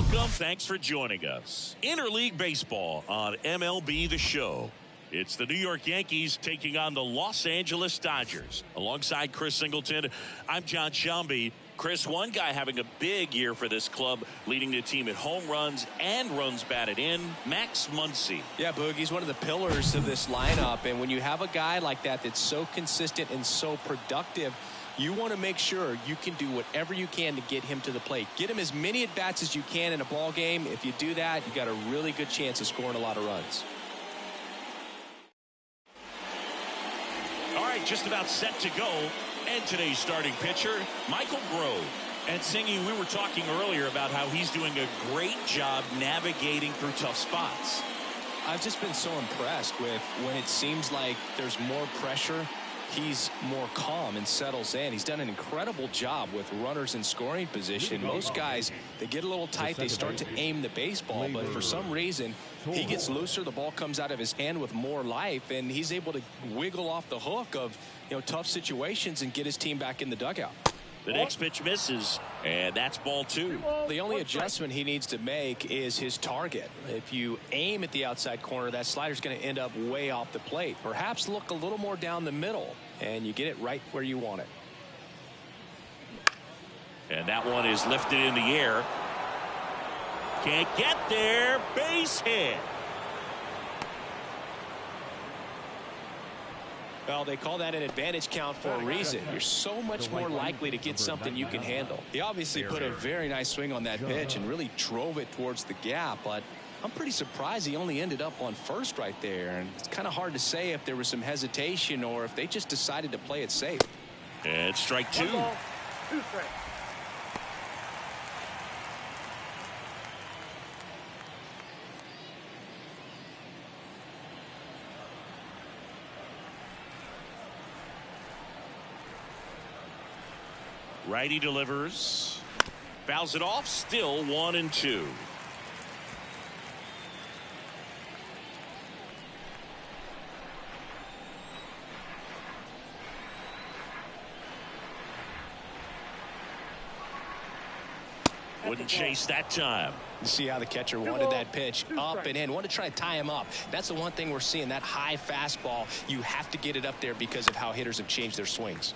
Welcome. Thanks for joining us. Interleague Baseball on MLB The Show. It's the New York Yankees taking on the Los Angeles Dodgers. Alongside Chris Singleton, I'm John Shambi. Chris, one guy having a big year for this club, leading the team in home runs and runs batted in, Max Muncy. Yeah, Boogie's one of the pillars of this lineup, and when you have a guy like that that's so consistent and so productive, you want to make sure you can do whatever you can to get him to the plate. Get him as many at-bats as you can in a ball game. If you do that, you got a really good chance of scoring a lot of runs. All right, just about set to go. And today's starting pitcher, Michael Grove. And Singy, we were talking earlier about how he's doing a great job navigating through tough spots. I've just been so impressed with when it seems like there's more pressure, he's more calm and settles in. He's done an incredible job with runners in scoring position. Most guys, they get a little tight, they start to aim the baseball, but for some reason, he gets looser, the ball comes out of his hand with more life, and he's able to wiggle off the hook of tough situations and get his team back in the dugout. The next pitch misses, and that's ball two. The only adjustment he needs to make is his target. If you aim at the outside corner, that slider's going to end up way off the plate. Perhaps look a little more down the middle, and you get it right where you want it. And that one is lifted in the air. Can't get there. Base hit. Well, they call that an advantage count for a reason. You're so much more likely to get something you can handle. He obviously put a very nice swing on that pitch and really drove it towards the gap, but I'm pretty surprised he only ended up on first right there. And it's kind of hard to say if there was some hesitation or if they just decided to play it safe. And strike two. 2 strikes. Righty delivers. Fouls it off. Still 1-2. Wouldn't chase that time. You see how the catcher wanted that pitch up and in. Wanted to try to tie him up. That's the one thing we're seeing, that high fastball. You have to get it up there because of how hitters have changed their swings.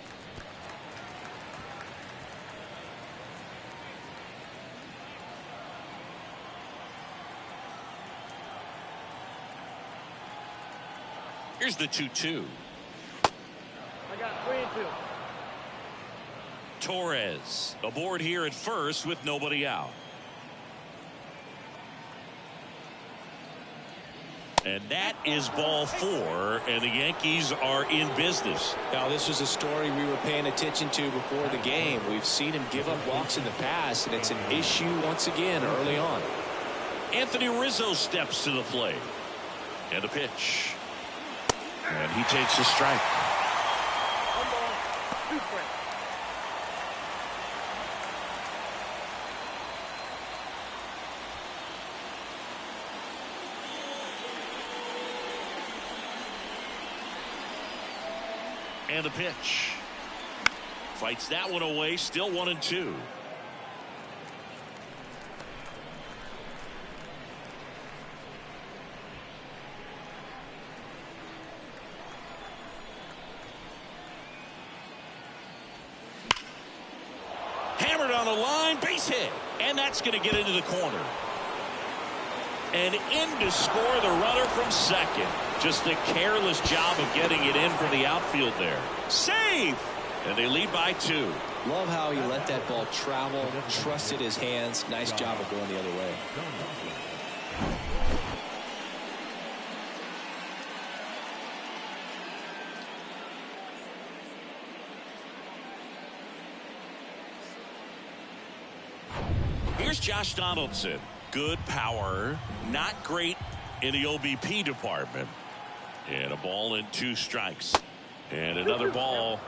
Here's the 2-2. I got 3 and 2. Torres aboard here at first with nobody out. And that is ball 4, and the Yankees are in business. Now, this was a story we were paying attention to before the game. We've seen him give up walks in the past, and it's an issue once again early on. Anthony Rizzo steps to the plate. And the pitch. And he takes a strike. 1 ball, 2 strikes. And the pitch. Fights that one away. Still 1-2. Hammered on the line, base hit, and that's going to get into the corner. And in to score the runner from second. Just a careless job of getting it in from the outfield there. Safe! And they lead by 2. Love how he let that ball travel, trusted his hands. Nice job of going the other way. Here's Josh Donaldson. Good power, not great in the OBP department. And a ball and 2 strikes. And another ball.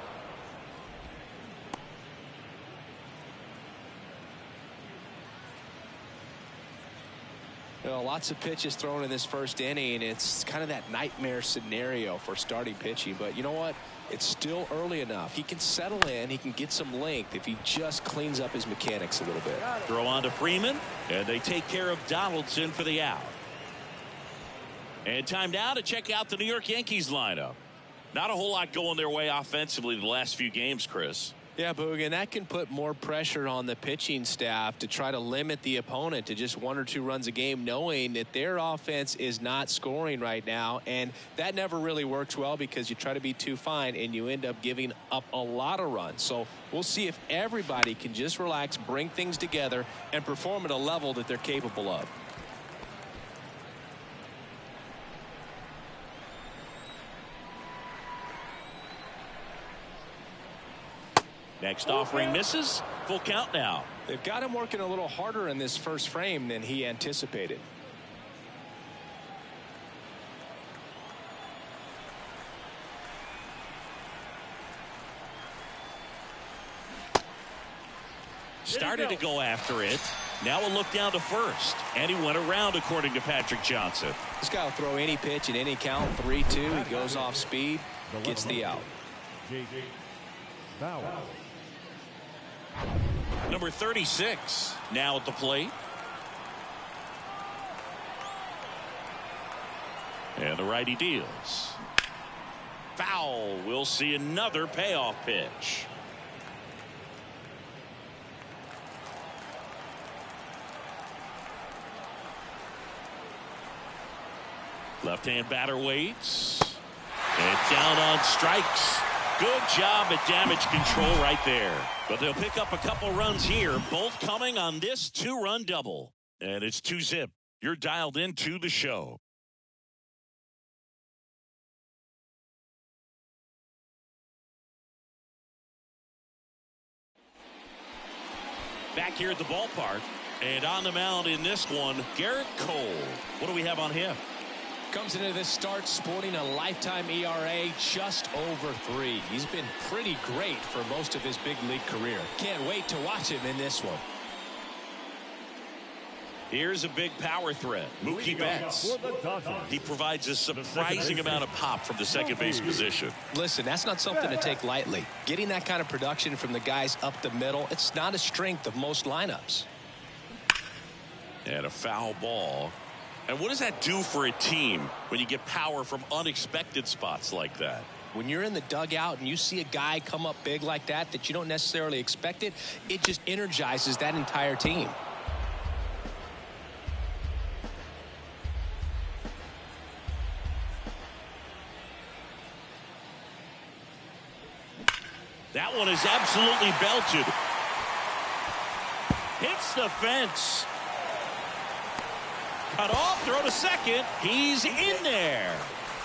Well, lots of pitches thrown in this first inning. It's kind of that nightmare scenario for starting pitching. But you know what? It's still early enough. He can settle in. He can get some length if he just cleans up his mechanics a little bit. Throw on to Freeman, and they take care of Donaldson for the out. And time now to check out the New York Yankees lineup. Not a whole lot going their way offensively the last few games, Chris. Yeah, Boog, and that can put more pressure on the pitching staff to try to limit the opponent to just 1 or 2 runs a game, knowing that their offense is not scoring right now. And that never really works well because you try to be too fine and you end up giving up a lot of runs. So we'll see if everybody can just relax, bring things together, and perform at a level that they're capable of. Next offering misses. Full count now. They've got him working a little harder in this first frame than he anticipated. Started to go after it. Now a look down to first. And he went around, according to Patrick Johnson. This guy will throw any pitch at any count. 3-2. He goes off speed. Gets the out. Number 36 now at the plate. And the righty deals. Foul. We'll see another payoff pitch. Left-hand batter waits. And down on strikes. Good job at damage control right there. But they'll pick up a couple runs here, both coming on this 2-run double. And it's 2-zip. You're dialed into the show. Back here at the ballpark. And on the mound in this one, Garrett Cole. What do we have on him? Comes into this start sporting a lifetime ERA just over 3. He's been pretty great for most of his big league career. Can't wait to watch him in this one. Here's a big power threat. Mookie Betts. He provides a surprising amount of pop from the second base position. Listen, that's not something to take lightly. Getting that kind of production from the guys up the middle, it's not a strength of most lineups. And a foul ball. And what does that do for a team when you get power from unexpected spots like that? When you're in the dugout and you see a guy come up big like that you don't necessarily expect it, it just energizes that entire team. That one is absolutely belted. Hits the fence. Cut off, throw to second. He's in there.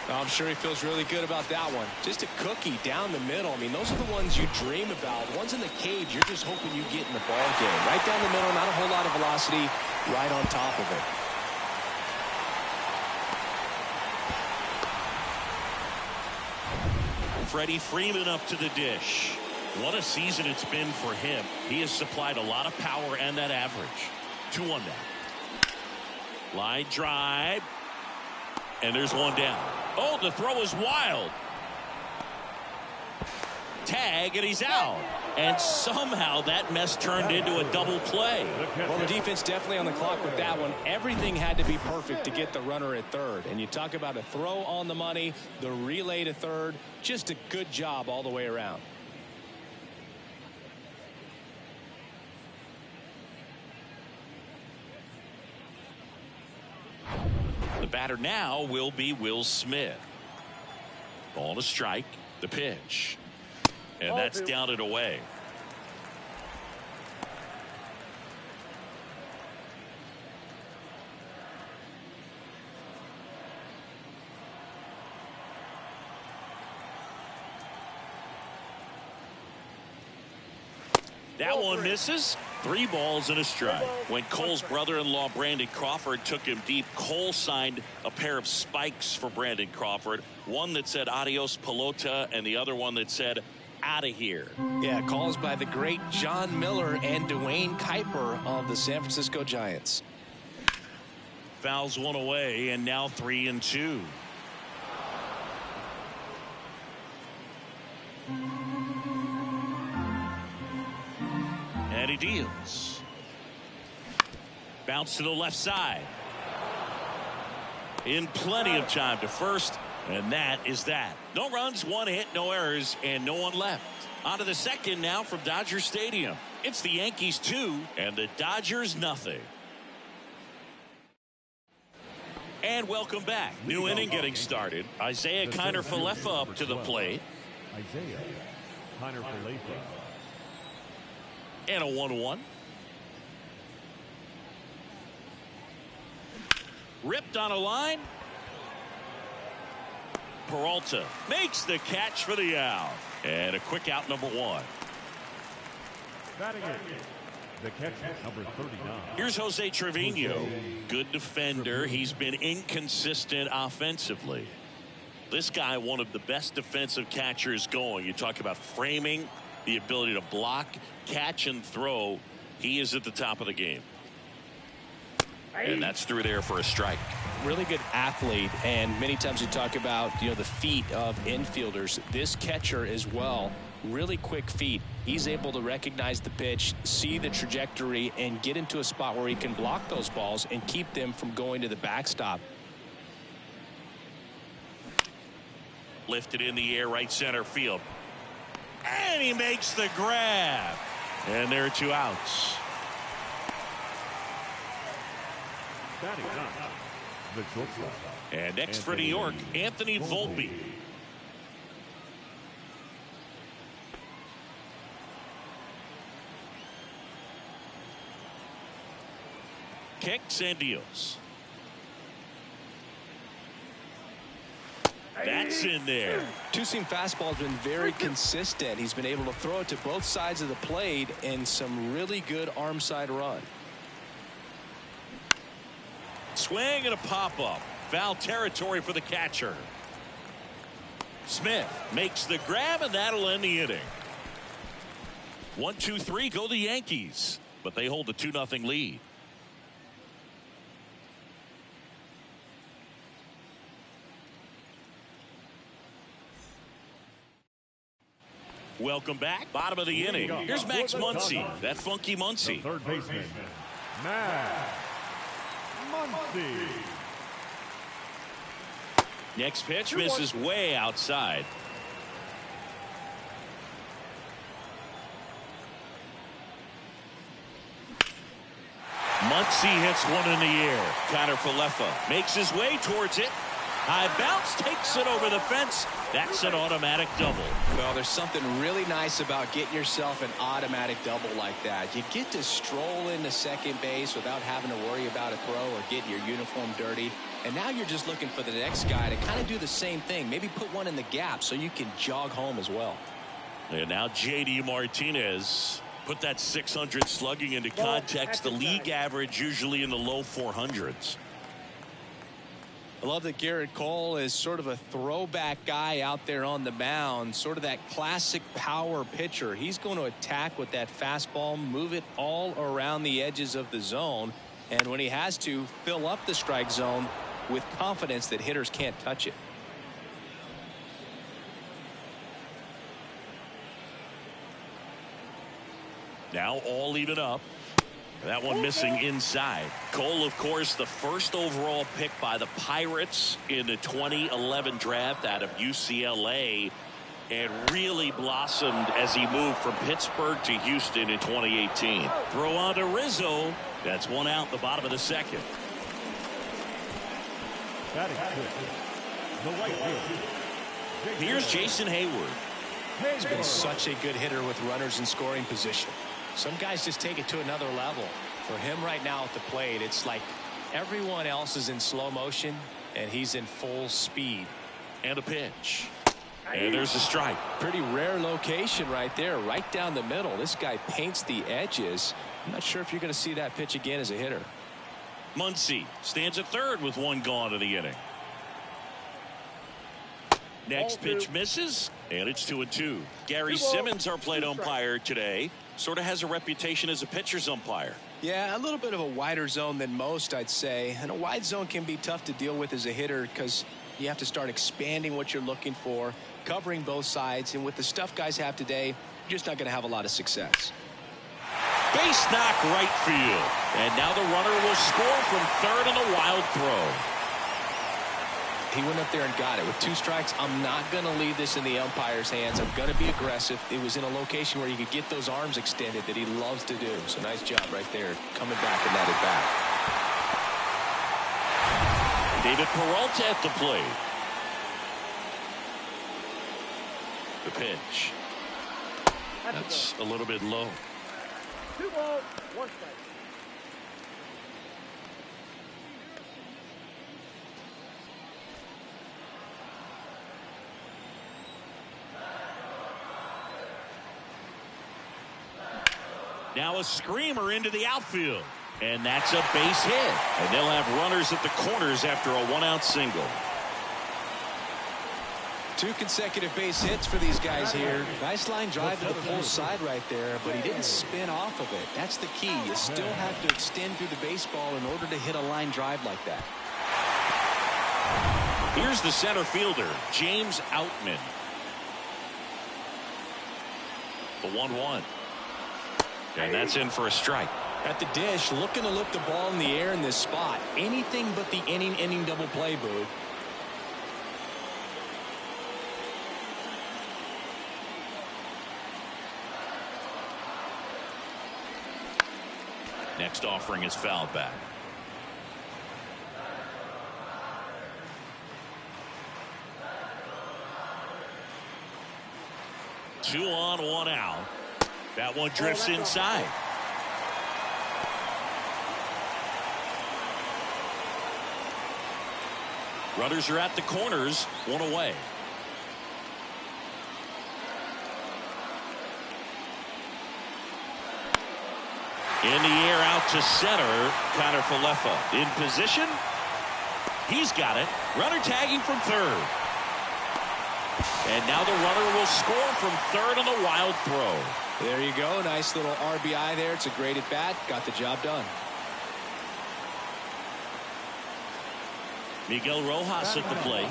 I'm sure he feels really good about that one. Just a cookie down the middle. I mean, those are the ones you dream about. Ones in the cage, you're just hoping you get in the ball game. Right down the middle, not a whole lot of velocity, right on top of it. Freddie Freeman up to the dish. What a season it's been for him. He has supplied a lot of power and that average. 2-1 now. Line drive. And there's one down. Oh, the throw is wild. Tag, and he's out. And somehow that mess turned into a double play. Well, the defense definitely on the clock with that one. Everything had to be perfect to get the runner at third. And you talk about a throw on the money, the relay to third. Just a good job all the way around. The batter now will be Will Smith. Ball to strike. The pitch. And that's down and away. That one misses. 3 balls and a strike. When Cole's brother-in-law Brandon Crawford took him deep, Cole signed a pair of spikes for Brandon Crawford. One that said adios pelota and the other one that said out of here. Yeah, calls by the great John Miller and Dwayne Kuiper of the San Francisco Giants. Fouls one away, and now 3-2. And he deals. Bounce to the left side. In plenty of time to first, and that is that. No runs, one hit, no errors, and no one left. On to the second now from Dodger Stadium. It's the Yankees 2 and the Dodgers nothing. And welcome back. New inning getting started. Isaiah Kiner-Falefa up to the plate. Isaiah Kiner-Falefa. And a 1-1. Ripped on a line. Peralta makes the catch for the out. And a quick out, number 1. Batting it, the catcher, number 39. Here's Jose Trevino. Good defender. He's been inconsistent offensively. This guy, one of the best defensive catchers going. You talk about framing, the ability to block, catch, and throw. He is at the top of the game. And that's through there for a strike. Really good athlete, and many times you talk about the feet of infielders. This catcher as well, really quick feet. He's able to recognize the pitch, see the trajectory, and get into a spot where he can block those balls and keep them from going to the backstop. Lifted in the air, right center field. And he makes the grab. And there are 2 outs. Batting ninth, the shortstop. And next for New York, Anthony Volpe. Kicks and deals. That's in there. Two-seam fastball has been very consistent. He's been able to throw it to both sides of the plate and some really good arm side run. Swing and a pop-up. Foul territory for the catcher. Smith makes the grab, and that'll end the inning. 1-2-3 go the Yankees, but they hold a 2-0 lead. Welcome back. Bottom of the inning. Here's Max Muncy. That funky Muncy. Third baseman, Max Muncy. Next pitch misses way outside. Muncy hits one in the air. Kiner-Falefa makes his way towards it. High bounce, takes it over the fence. That's an automatic double. Well, there's something really nice about getting yourself an automatic double like that. You get to stroll into second base without having to worry about a throw or getting your uniform dirty. And now you're just looking for the next guy to kind of do the same thing. Maybe put one in the gap so you can jog home as well. And now J.D. Martinez. Put that 600 slugging into context. The league average usually in the low 400s. I love that Garrett Cole is sort of a throwback guy out there on the mound, sort of that classic power pitcher. He's going to attack with that fastball, move it all around the edges of the zone, and when he has to, fill up the strike zone with confidence that hitters can't touch it. Now all even up. That one missing inside. Cole, of course, the first overall pick by the Pirates in the 2011 draft out of UCLA, and really blossomed as he moved from Pittsburgh to Houston in 2018. Throw on to Rizzo. That's one out in the bottom of the second. Batting fifth, the right field. Here's Jason Hayward. He's been such a good hitter with runners in scoring position. Some guys just take it to another level. For him right now at the plate, it's like everyone else is in slow motion and he's in full speed. And a pitch. And there's a strike. Pretty rare location right there, right down the middle. This guy paints the edges. I'm not sure if you're going to see that pitch again as a hitter. Muncy stands at third with one gone in the inning. Next pitch misses, and it's 2-2. Gary Simmons, our plate umpire today, sort of has a reputation as a pitcher's umpire. Yeah, a little bit of a wider zone than most, I'd say. And a wide zone can be tough to deal with as a hitter because you have to start expanding what you're looking for, covering both sides. And with the stuff guys have today, you're just not going to have a lot of success. Base knock right field. And now the runner will score from third on a wild throw. He went up there and got it. With 2 strikes, I'm not going to leave this in the umpire's hands. I'm going to be aggressive. It was in a location where you could get those arms extended that he loves to do. So nice job right there, coming back and that at bat. David Peralta at the plate. The pitch. That's a little bit low. 2 balls, 1 strike. Now a screamer into the outfield. And that's a base hit. And they'll have runners at the corners after a 1-out single. 2 consecutive base hits for these guys here. Nice line drive to the pull side right there, but he didn't spin off of it. That's the key. You still have to extend through the baseball in order to hit a line drive like that. Here's the center fielder, James Outman. The 1-1. And that's in for a strike. At the dish, looking to lift the ball in the air in this spot. Anything but the inning double play, Boog. Next offering is fouled back. Two on, 1 out. That one drifts inside. Runners are at the corners, 1 away. In the air out to center, Connor Falefa in position. He's got it. Runner tagging from third. And now the runner will score from third on a wild throw. There you go. Nice little RBI there. It's a great at bat. Got the job done. Miguel Rojas at the plate.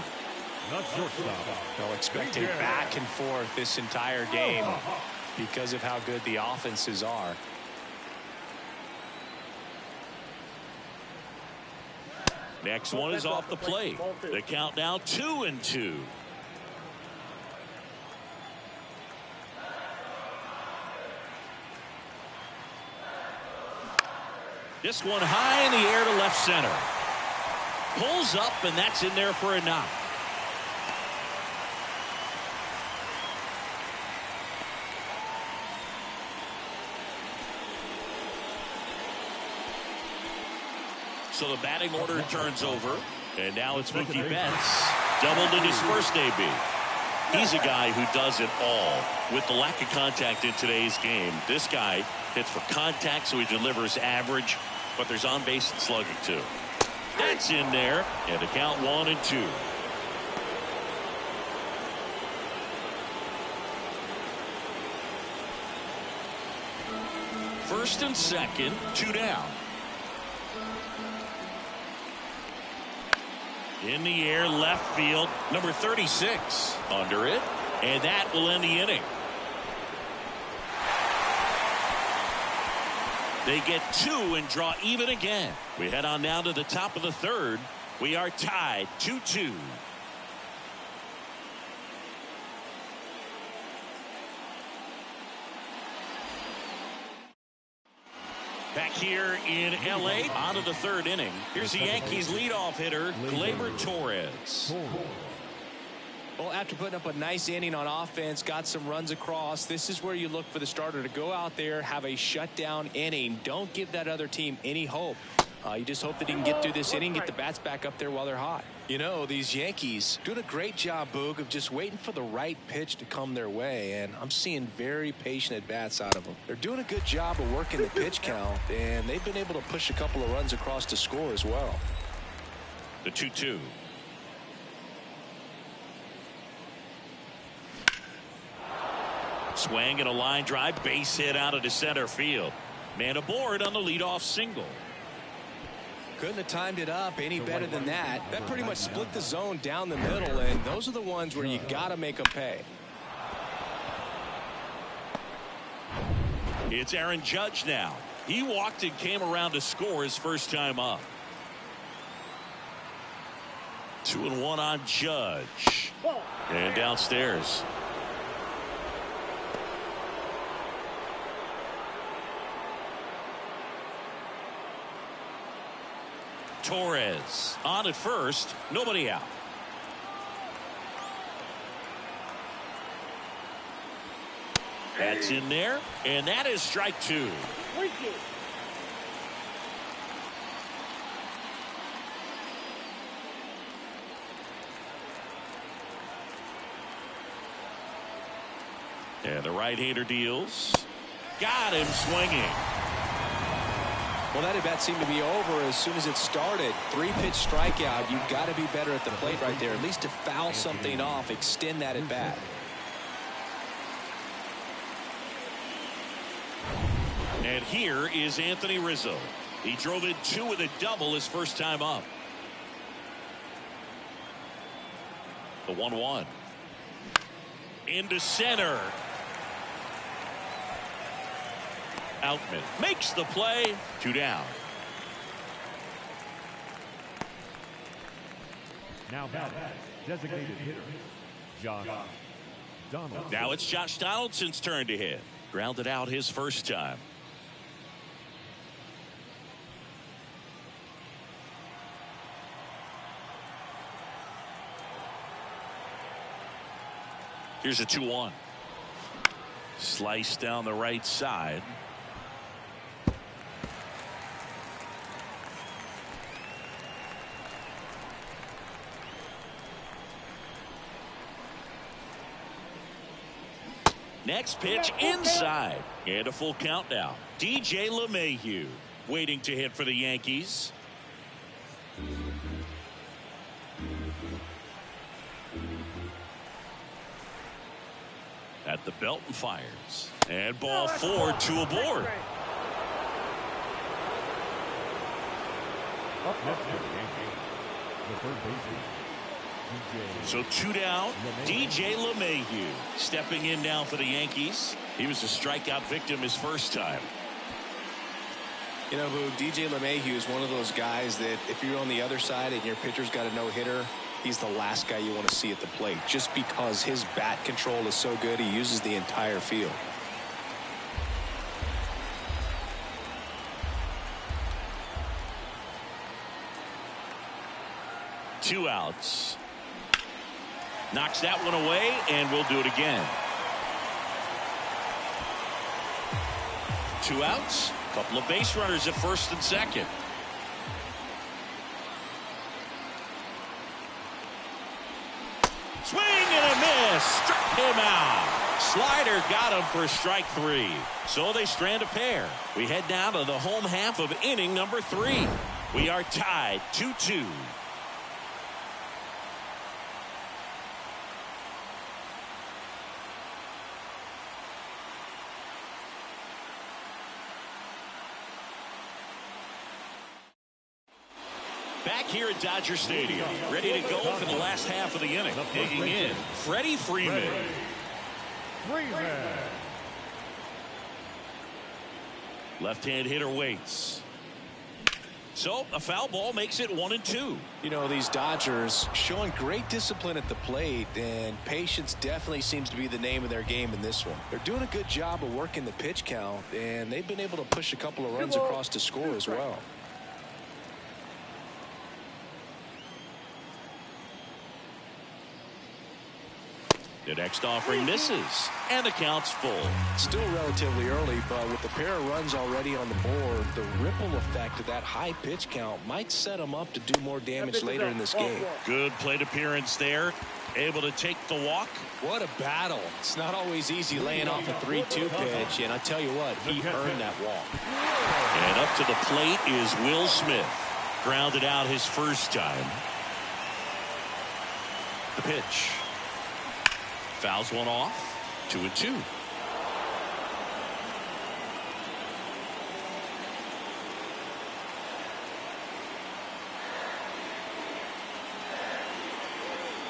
They'll expect a back and forth this entire game because of how good the offenses are. Next one is off the plate. The count now 2-2. This one high in the air to left center. Pulls up, and that's in there for a knock. So the batting order turns over, and now it's Mookie Betts. Doubled in his first AB. He's a guy who does it all. With the lack of contact in today's game, this guy hits for contact, so he delivers average, but there's on base and slugging too. That's in there, and the count 1-2. First and second, 2 down. In the air, left field, number 36 under it, and that will end the inning. They get 2 and draw even again. We head on down to the top of the third. We are tied 2-2. Back here in L.A. on to the third inning. Here's the Yankees leadoff hitter, Gleyber Torres. Well, after putting up a nice inning on offense, got some runs across, this is where you look for the starter to go out there, have a shutdown inning. Don't give that other team any hope. You just hope that he can get through this inning, get the bats back up there while they're hot. You know, these Yankees doing a great job, Boog, of just waiting for the right pitch to come their way, and I'm seeing very patient at-bats out of them. They're doing a good job of working the pitch count, and they've been able to push a couple of runs across to score as well. The 2-2. Swing and a line drive, base hit out into center field. Man aboard on the leadoff single. Couldn't have timed it up any better than that. That pretty much split the zone down the middle, and those are the ones where you got to make them pay. It's Aaron Judge now. He walked and came around to score his first time up. 2-1 on Judge. And downstairs. Torres on at first, nobody out. That's in there, and that is strike 2. And the right-hander deals. Got him swinging. Well, that at-bat seemed to be over as soon as it started. 3-pitch strikeout. You've got to be better at the plate right there, at least to foul something off, extend that at-bat. And here is Anthony Rizzo. He drove in 2 with a double his first time up. The 1-1. Into center. Outman makes the play. 2 down. Now batting, designated hitter, Josh Donaldson. Now it's Josh Donaldson's turn to hit. Grounded out his first time. Here's a 2-1. Slice down the right side. Next pitch inside. And a full count now. DJ LeMahieu waiting to hit for the Yankees. At the belt and fires. And ball 4, 2 aboard. Up next for the Yankees, the third baseman, DJ. So 2 down. DJ LeMahieu stepping in now for the Yankees. He was a strikeout victim his first time. You know, DJ LeMahieu is one of those guys that if you're on the other side and your pitcher's got a no-hitter, he's the last guy you want to see at the plate, just because his bat control is so good. He uses the entire field. Two outs. Knocks that one away, and we'll do it again. 2 outs. Couple of base runners at first and second. Swing and a miss. Struck him out. Slider got him for strike 3. So they strand a pair. We head down to the home half of inning number 3. We are tied 2-2. Back here at Dodger Stadium, ready to go for the last half of the inning. Digging in, Freddie Freeman. Left-hand hitter waits. So a foul ball makes it 1-2. You know, these Dodgers showing great discipline at the plate, and patience definitely seems to be the name of their game in this one. They're doing a good job of working the pitch count, and they've been able to push a couple of runs across to score as well. The next offering misses, and the count's full. Still relatively early, but with the pair of runs already on the board, the ripple effect of that high pitch count might set them up to do more damage later in this game. Good plate appearance there. Able to take the walk. What a battle. It's not always easy laying off a 3-2 pitch, and I tell you what, he earned that walk. And up to the plate is Will Smith. Grounded out his first time. The pitch. Fouls one off. 2-2.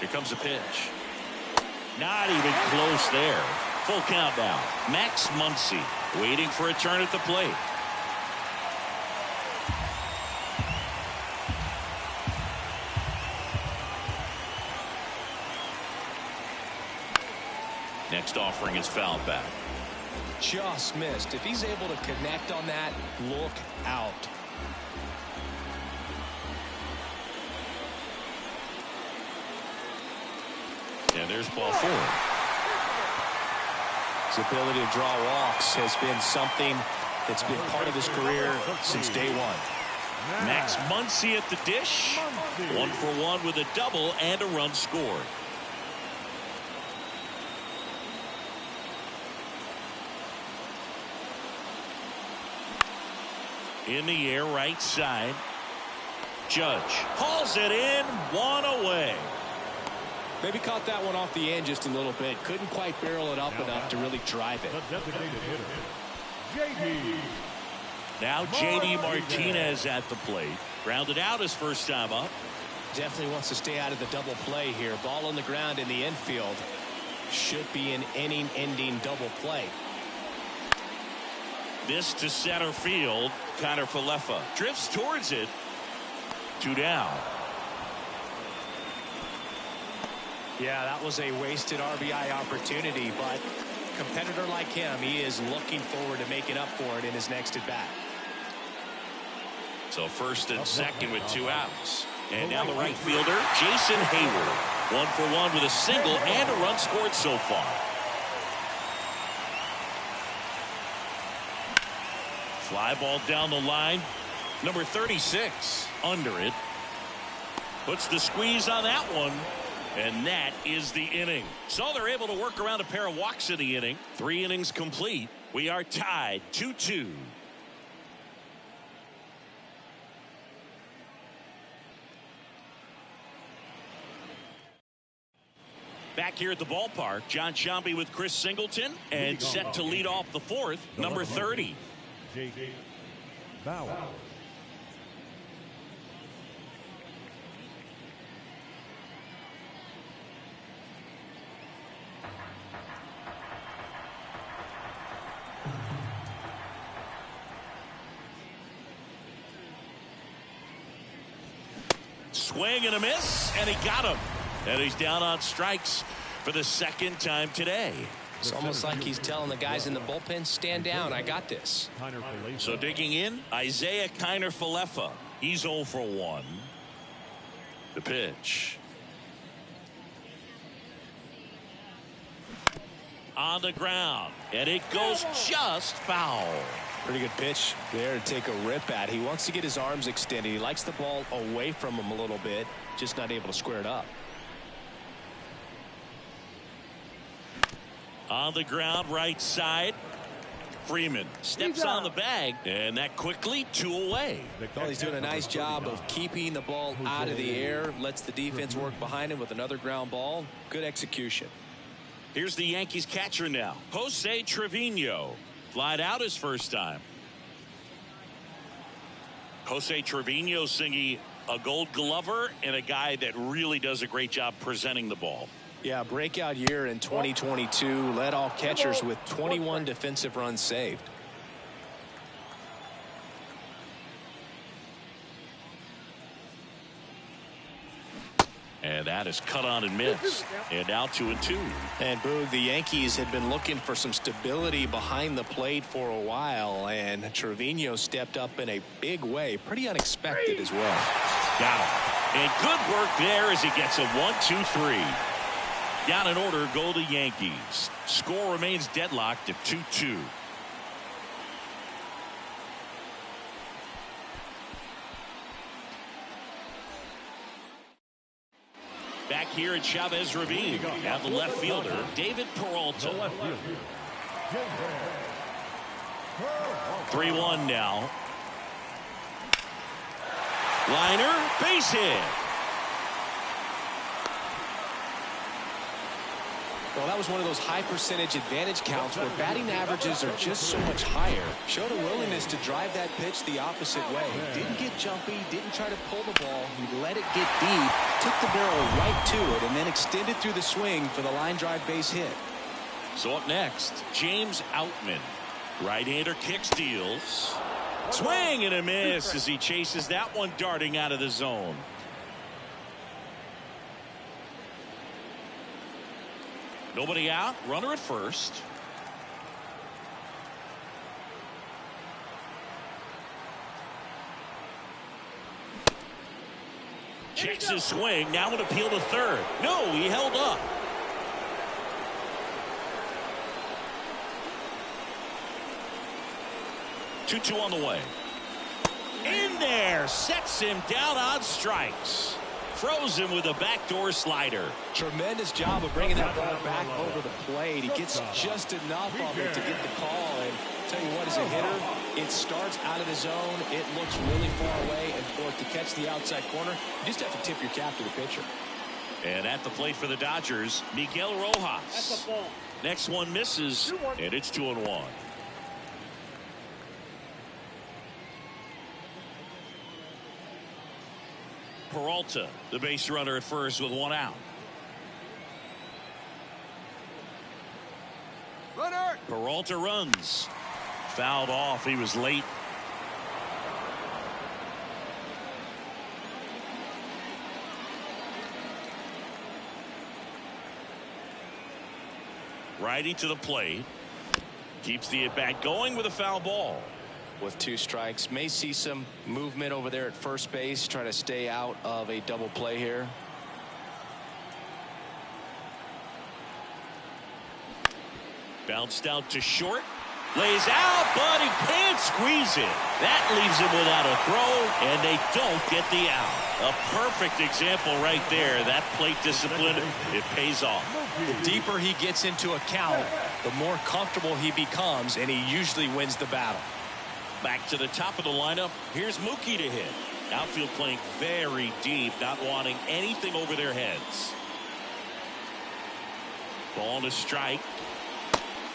Here comes a pitch. Not even close there. Full count now. Max Muncy waiting for a turn at the plate. Next offering is fouled back. Just missed. If he's able to connect on that, look out. And there's ball 4. His ability to draw walks has been something that's been part of his career since day one. Max Muncy at the dish. 1 for 1 with a double and a run scored. In the air, right side. Judge hauls it in, 1 away. Maybe caught that one off the end just a little bit. Couldn't quite barrel it up enough to really drive it. The designated hitter, JD. Now J.D. Martinez at the plate. Grounded out his first time up. Definitely wants to stay out of the double play here. Ball on the ground in the infield. Should be an inning-ending double play. This to center field. Connor Falefa drifts towards it. 2 down. Yeah, that was a wasted RBI opportunity, but a competitor like him, he is looking forward to making up for it in his next at bat. So first and second with 2 outs. And now the right fielder, Jason Hayward. 1 for 1 with a single and a run scored so far. Fly ball down the line. Number 36 under it. Puts the squeeze on that one. And that is the inning. So they're able to work around a pair of walks in the inning. 3 innings complete. We are tied 2-2. Back here at the ballpark, John Sciambi with Chris Singleton, and set to lead off the 4th, number 30. JD Bauer. Swing and a miss, and he got him. And he's down on strikes for the 2nd time today. It's almost like he's telling the guys in the bullpen, stand down, I got this. So digging in, Isaiah Kiner Falefa. He's 0 for 1. The pitch. On the ground, and it goes just foul. Pretty good pitch there to take a rip at. He wants to get his arms extended. He likes the ball away from him a little bit, just not able to square it up. On the ground, right side. Freeman steps on the bag, and that quickly 2 away. Well, he's doing a nice job of keeping the ball out of the air, lets the defense work behind him with another ground ball. Good execution. Here's the Yankees catcher now, Jose Trevino. Flied out his first time. Jose Trevino singing a Gold Glover and a guy that really does a great job presenting the ball. Yeah, breakout year in 2022. Led all catchers with 21 defensive runs saved. And that is cut on and missed. And now 2-2. And Boog, the Yankees had been looking for some stability behind the plate for a while, and Trevino stepped up in a big way. Pretty unexpected as well. Got him. And good work there as he gets a 1-2-3. Down in order go the Yankees. Score remains deadlocked at 2-2. Back here at Chavez Ravine, and the left fielder, David Peralta. 3-1 now. Liner, base hit. Well, that was one of those high percentage advantage counts where batting averages are just so much higher. Showed a willingness to drive that pitch the opposite way. Didn't get jumpy, didn't try to pull the ball. He let it get deep, took the barrel right to it, and then extended through the swing for the line drive base hit. So up next, James Outman. Right-hander kick steals. Swing and a miss as he chases that one darting out of the zone. Nobody out, runner at first. Checks his swing, now an appeal to third. No, he held up. Two on the way. In there, sets him down on strikes. Throws him with a backdoor slider. Tremendous job of bringing that ball back over the plate. He gets just enough of it to get the call. And tell you what, as a hitter, it starts out of the zone. It looks really far away, and for it to catch the outside corner, you just have to tip your cap to the pitcher. And at the plate for the Dodgers, Miguel Rojas. That's a ball. Next one misses, and it's 2-1. Peralta, the base runner at first with one out. Runner. Peralta runs. Fouled off. He was late. Righty to the plate. Keeps the at-bat going with a foul ball. With 2 strikes, may see some movement over there at first base, try to stay out of a double play here. Bounced out to short. Lays out, but he can't squeeze it. That leaves him without a throw, and they don't get the out. A perfect example right there. That plate discipline, it pays off. The deeper he gets into a count, the more comfortable he becomes, and he usually wins the battle. Back to the top of the lineup. Here's Mookie to hit. Outfield playing very deep, not wanting anything over their heads. Ball to strike.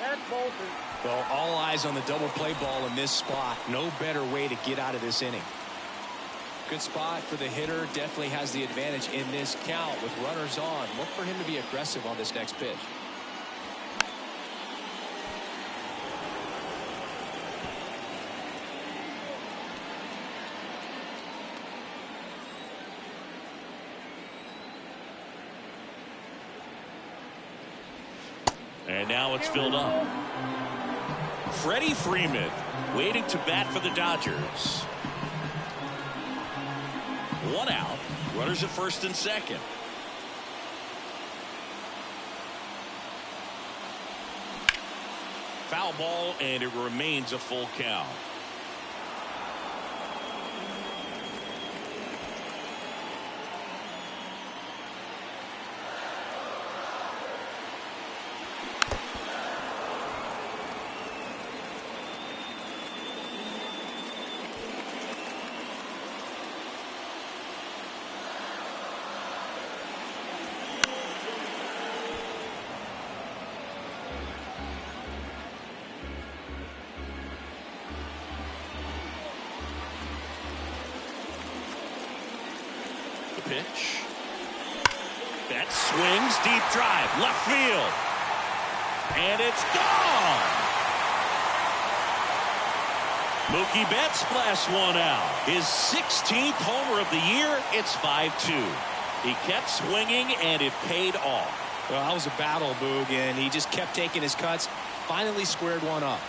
And Bolton. Well, all eyes on the double play ball in this spot. No better way to get out of this inning. Good spot for the hitter. Definitely has the advantage in this count with runners on. Look for him to be aggressive on this next pitch. And now it's filled up. Freddie Freeman waiting to bat for the Dodgers. One out. Runners at first and second. Foul ball, and it remains a full count. Pitch. That swings, deep drive, left field. And it's gone. Mookie Betts blasts one out. His 16th homer of the year. It's 5-2. He kept swinging, and it paid off. Well, that was a battle, Boog, and he just kept taking his cuts. Finally squared one up.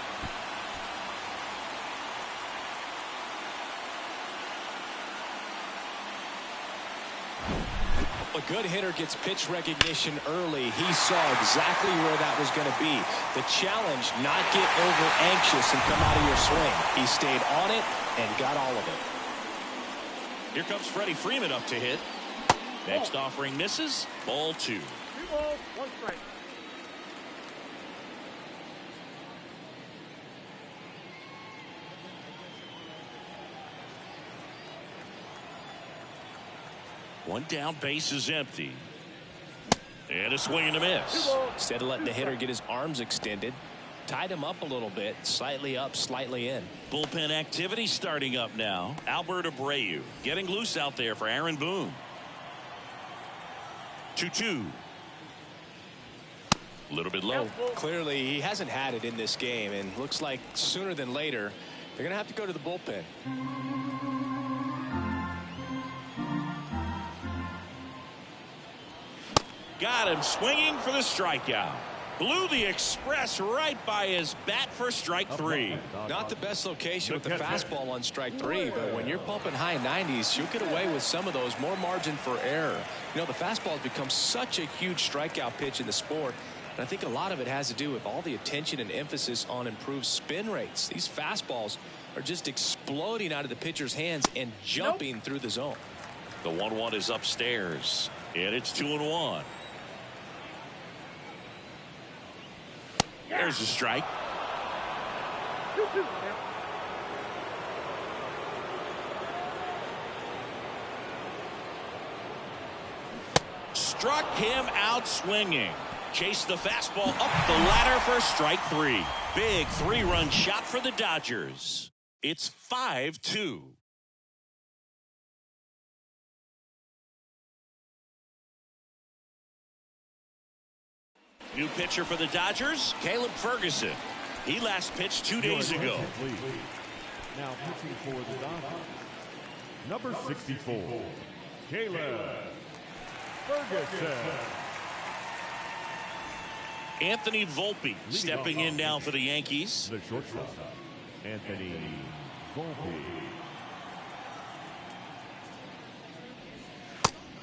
A good hitter gets pitch recognition early. He saw exactly where that was going to be. The challenge, not get over anxious and come out of your swing. He stayed on it and got all of it. Here comes Freddie Freeman up to hit. Next offering misses. Ball 2. 2 balls, 1 strike. One down, base is empty. And a swing and a miss. Instead of letting the hitter get his arms extended, tied him up a little bit, slightly up, slightly in. Bullpen activity starting up now. Albert Abreu getting loose out there for Aaron Boone. 2-2. A little bit low. Clearly, he hasn't had it in this game, and looks like sooner than later, they're going to have to go to the bullpen. Got him swinging for the strikeout. Blew the express right by his bat for strike 3. Not the best location with the fastball on strike 3, but when you're pumping high 90s, you'll get away with some of those. More margin for error. You know, the fastball has become such a huge strikeout pitch in the sport, and I think a lot of it has to do with all the attention and emphasis on improved spin rates. These fastballs are just exploding out of the pitcher's hands and jumping through the zone. The 1-1 is upstairs, and it's 2-1. There's a strike. Struck him out swinging. Chased the fastball up the ladder for strike 3. Big 3-run shot for the Dodgers. It's 5-2. New pitcher for the Dodgers, Caleb Ferguson. He last pitched 2 days ago. Now pitching for the Dodgers, number 64, Caleb Ferguson. Anthony Volpe stepping in now for the Yankees. The shortstop, Anthony Volpe.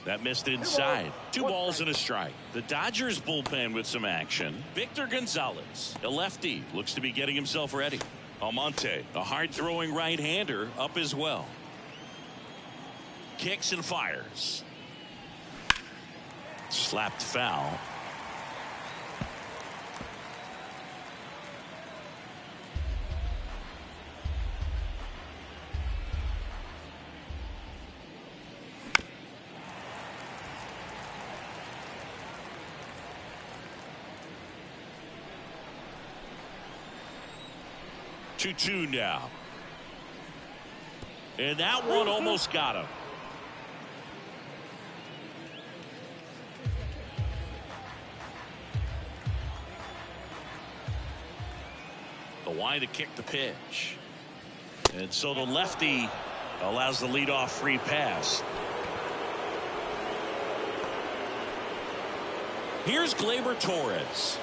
That missed inside. 2 balls and a strike. The Dodgers bullpen with some action. Victor Gonzalez, a lefty, looks to be getting himself ready. Almonte, a hard-throwing right-hander, up as well. Kicks and fires. Slapped foul. Two now. And that one almost got him. The wind to kick the pitch. And so the lefty allows the leadoff free pass. Here's Gleyber Torres.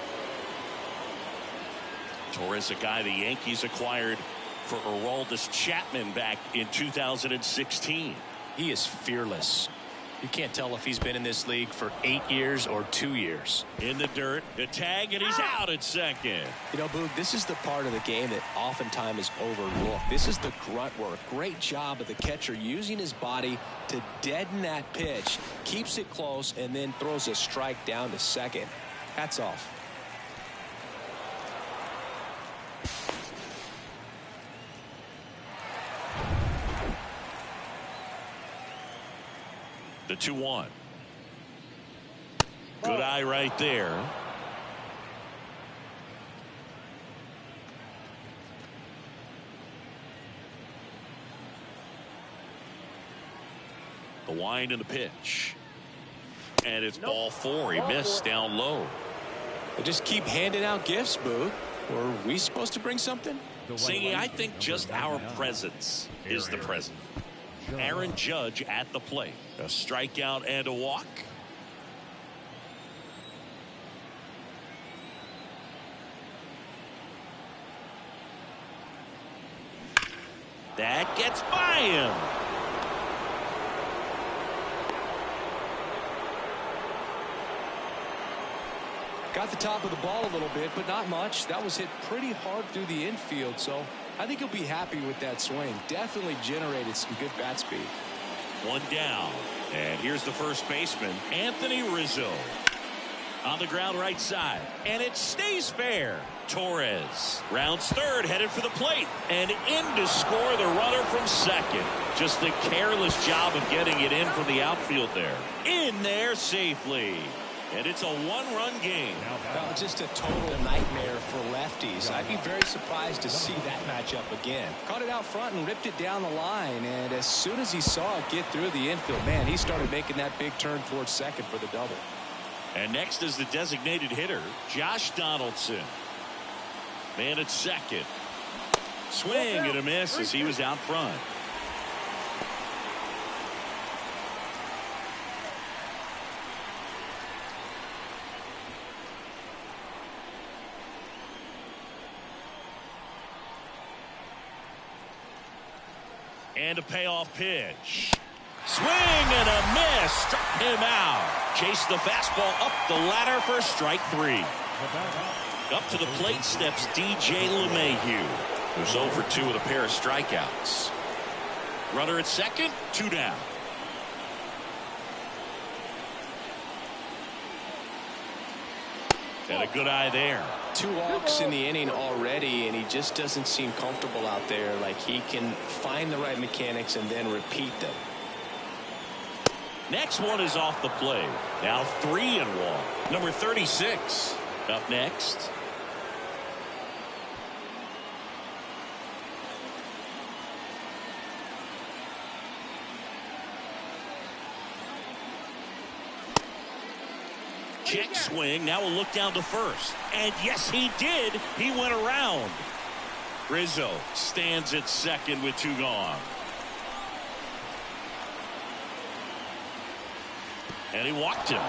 Torres, a guy the Yankees acquired for Aroldis Chapman back in 2016. He is fearless. You can't tell if he's been in this league for 8 years or 2 years. In the dirt, the tag, and he's out at second. You know, Boog, this is the part of the game that oftentimes is overlooked. This is the grunt work. Great job of the catcher using his body to deaden that pitch, keeps it close, and then throws a strike down to second. Hats off. The 2-1. Good eye right there. The wind and the pitch. And it's ball 4. He missed down low. They just keep handing out gifts, Boo. Were we supposed to bring something? See, I think just our presence is the present. Aaron Judge at the plate. A strikeout and a walk. That gets by him. Got the top of the ball a little bit, but not much. That was hit pretty hard through the infield, so I think he'll be happy with that swing. Definitely generated some good bat speed. 1 down. And here's the first baseman, Anthony Rizzo. On the ground right side. And it stays fair. Torres rounds third, headed for the plate. And in to score the runner from second. Just a careless job of getting it in from the outfield there. In there safely. And it's a one-run game. Well, just a total nightmare for lefties. I'd be very surprised to see that matchup again. Caught it out front and ripped it down the line. And as soon as he saw it get through the infield, man, he started making that big turn towards second for the double. And next is the designated hitter, Josh Donaldson. Man at second. Swing and a miss as he was out front. And a payoff pitch. Swing and a miss. Struck him out. Chased the fastball up the ladder for strike 3. Up to the plate steps DJ LeMahieu, who's 0 for 2 with a pair of strikeouts. Runner at second, 2 down. And a good eye there. 2 walks in the inning already, and he just doesn't seem comfortable out there. Like he can find the right mechanics and then repeat them. Next one is off the plate. Now 3-1. Number 36 up next. Check swing. Now we'll look down to first. And yes, he did. He went around. Rizzo stands at second with 2 gone. And he walked him.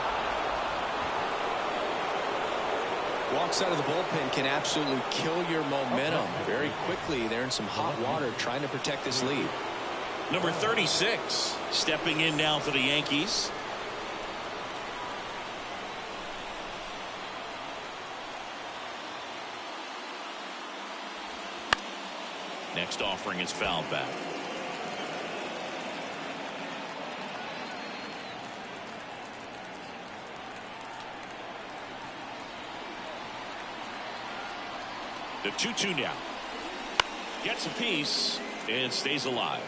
Walks out of the bullpen can absolutely kill your momentum very quickly. They're in some hot water trying to protect this lead. Number 36 stepping in now for the Yankees. Next offering is fouled back. The 2-2 now. Gets a piece and stays alive.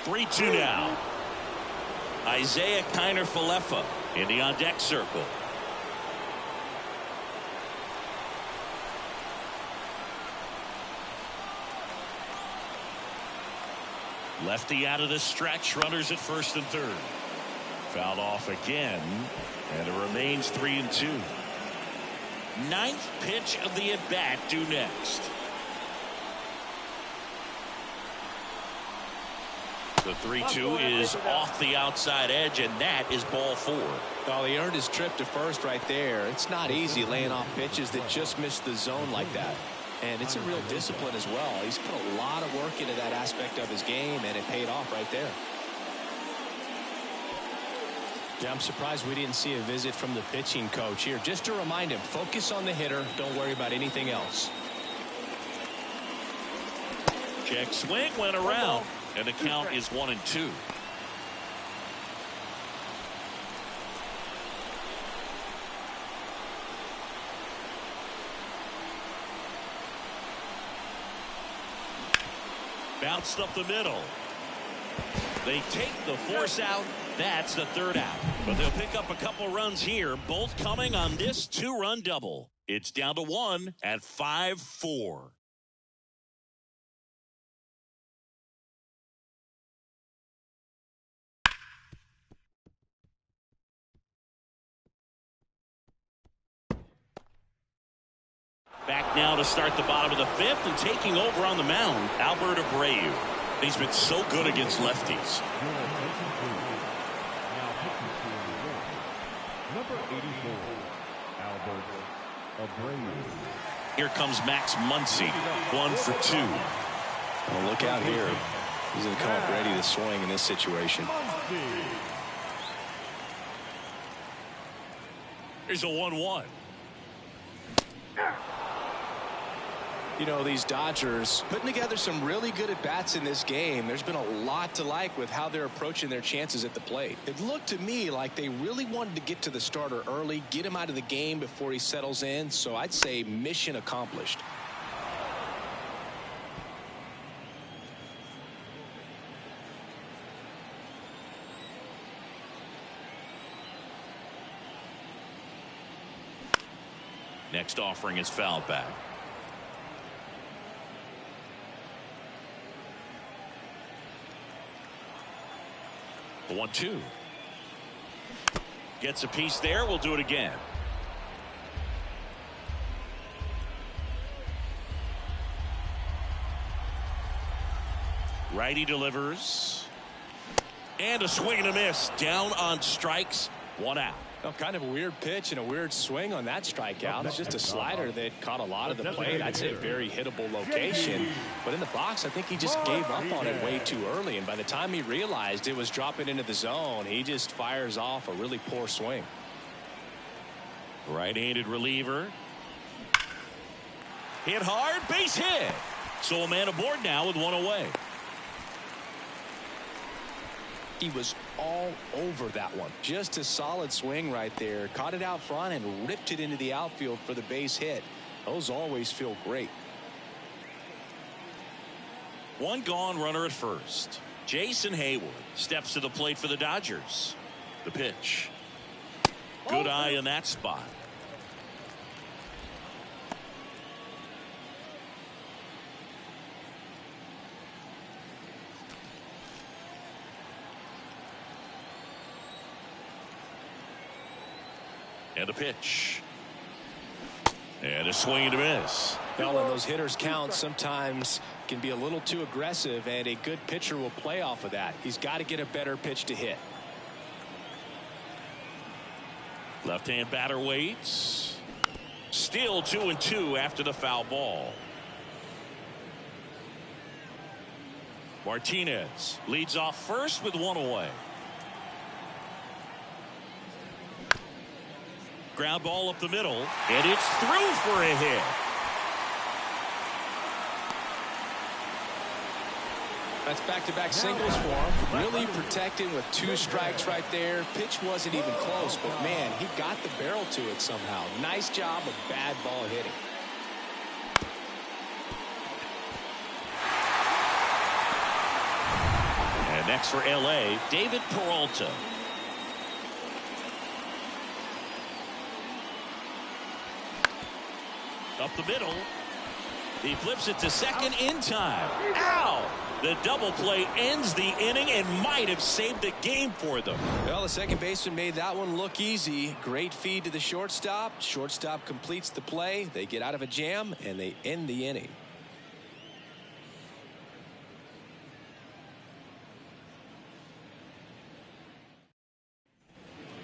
Three-two now. Isaiah Kiner-Falefa in the on-deck circle. Lefty out of the stretch. Runners at first and third. Fouled off again, and it remains 3-2. 9th pitch of the at-bat due next. The 3-2 is off the outside edge, and that is ball 4. Well, he earned his trip to first right there. It's not easy laying off pitches that just miss the zone like that. And it's a real discipline as well. He's put a lot of work into that aspect of his game, and it paid off right there. Yeah, I'm surprised we didn't see a visit from the pitching coach here. Just to remind him, focus on the hitter. Don't worry about anything else. Check swing went around, and the count is 1-2. Bounced up the middle. They take the force out. That's the 3rd out. But they'll pick up a couple runs here, both coming on this 2-run double. It's down to 1 at 5-4. Back now to start the bottom of the 5th, and taking over on the mound, Albert Abreu. He's been so good against lefties. Number 84, Albert Abreu. Here comes Max Muncy, 1 for 2. Well, look out here. He's going to come up ready to swing in this situation. Here's a 1-1. You know, these Dodgers putting together some really good at-bats in this game. There's been a lot to like with how they're approaching their chances at the plate. It looked to me like they really wanted to get to the starter early, get him out of the game before he settles in. So I'd say mission accomplished. Next offering is fouled back. 1-2. Gets a piece there. We'll do it again. Righty delivers. And a swing and a miss. Down on strikes. 1 out. Well, kind of a weird pitch and a weird swing on that strikeout. It's just a slider that caught a lot of the plate. I'd say a very hittable location. But in the box, I think he just gave up on it way too early. And by the time he realized it was dropping into the zone, he just fires off a really poor swing. Right-handed reliever. Hit hard, base hit. So a man aboard now with 1 away. He was all over that one. Just a solid swing right there. Caught it out front and ripped it into the outfield for the base hit. Those always feel great. 1 gone, runner at first. Jason Hayward steps to the plate for the Dodgers. The pitch. Good eye in that spot. And a pitch. And a swing and a miss. Well, and those hitters count sometimes can be a little too aggressive, and a good pitcher will play off of that. He's got to get a better pitch to hit. Left-hand batter waits. Still 2-2 after the foul ball. Martinez leads off first with 1 away. Ground ball up the middle, and it's through for a hit. That's back-to-back singles for him. Really protected with 2 strikes right there. Pitch wasn't even close, but man, he got the barrel to it somehow. Nice job of bad ball hitting. And next for LA, David Peralta. Up the middle. He flips it to second in time. Ow! The double play ends the inning and might have saved the game for them. Well, the second baseman made that one look easy. Great feed to the shortstop. Shortstop completes the play. They get out of a jam, and they end the inning.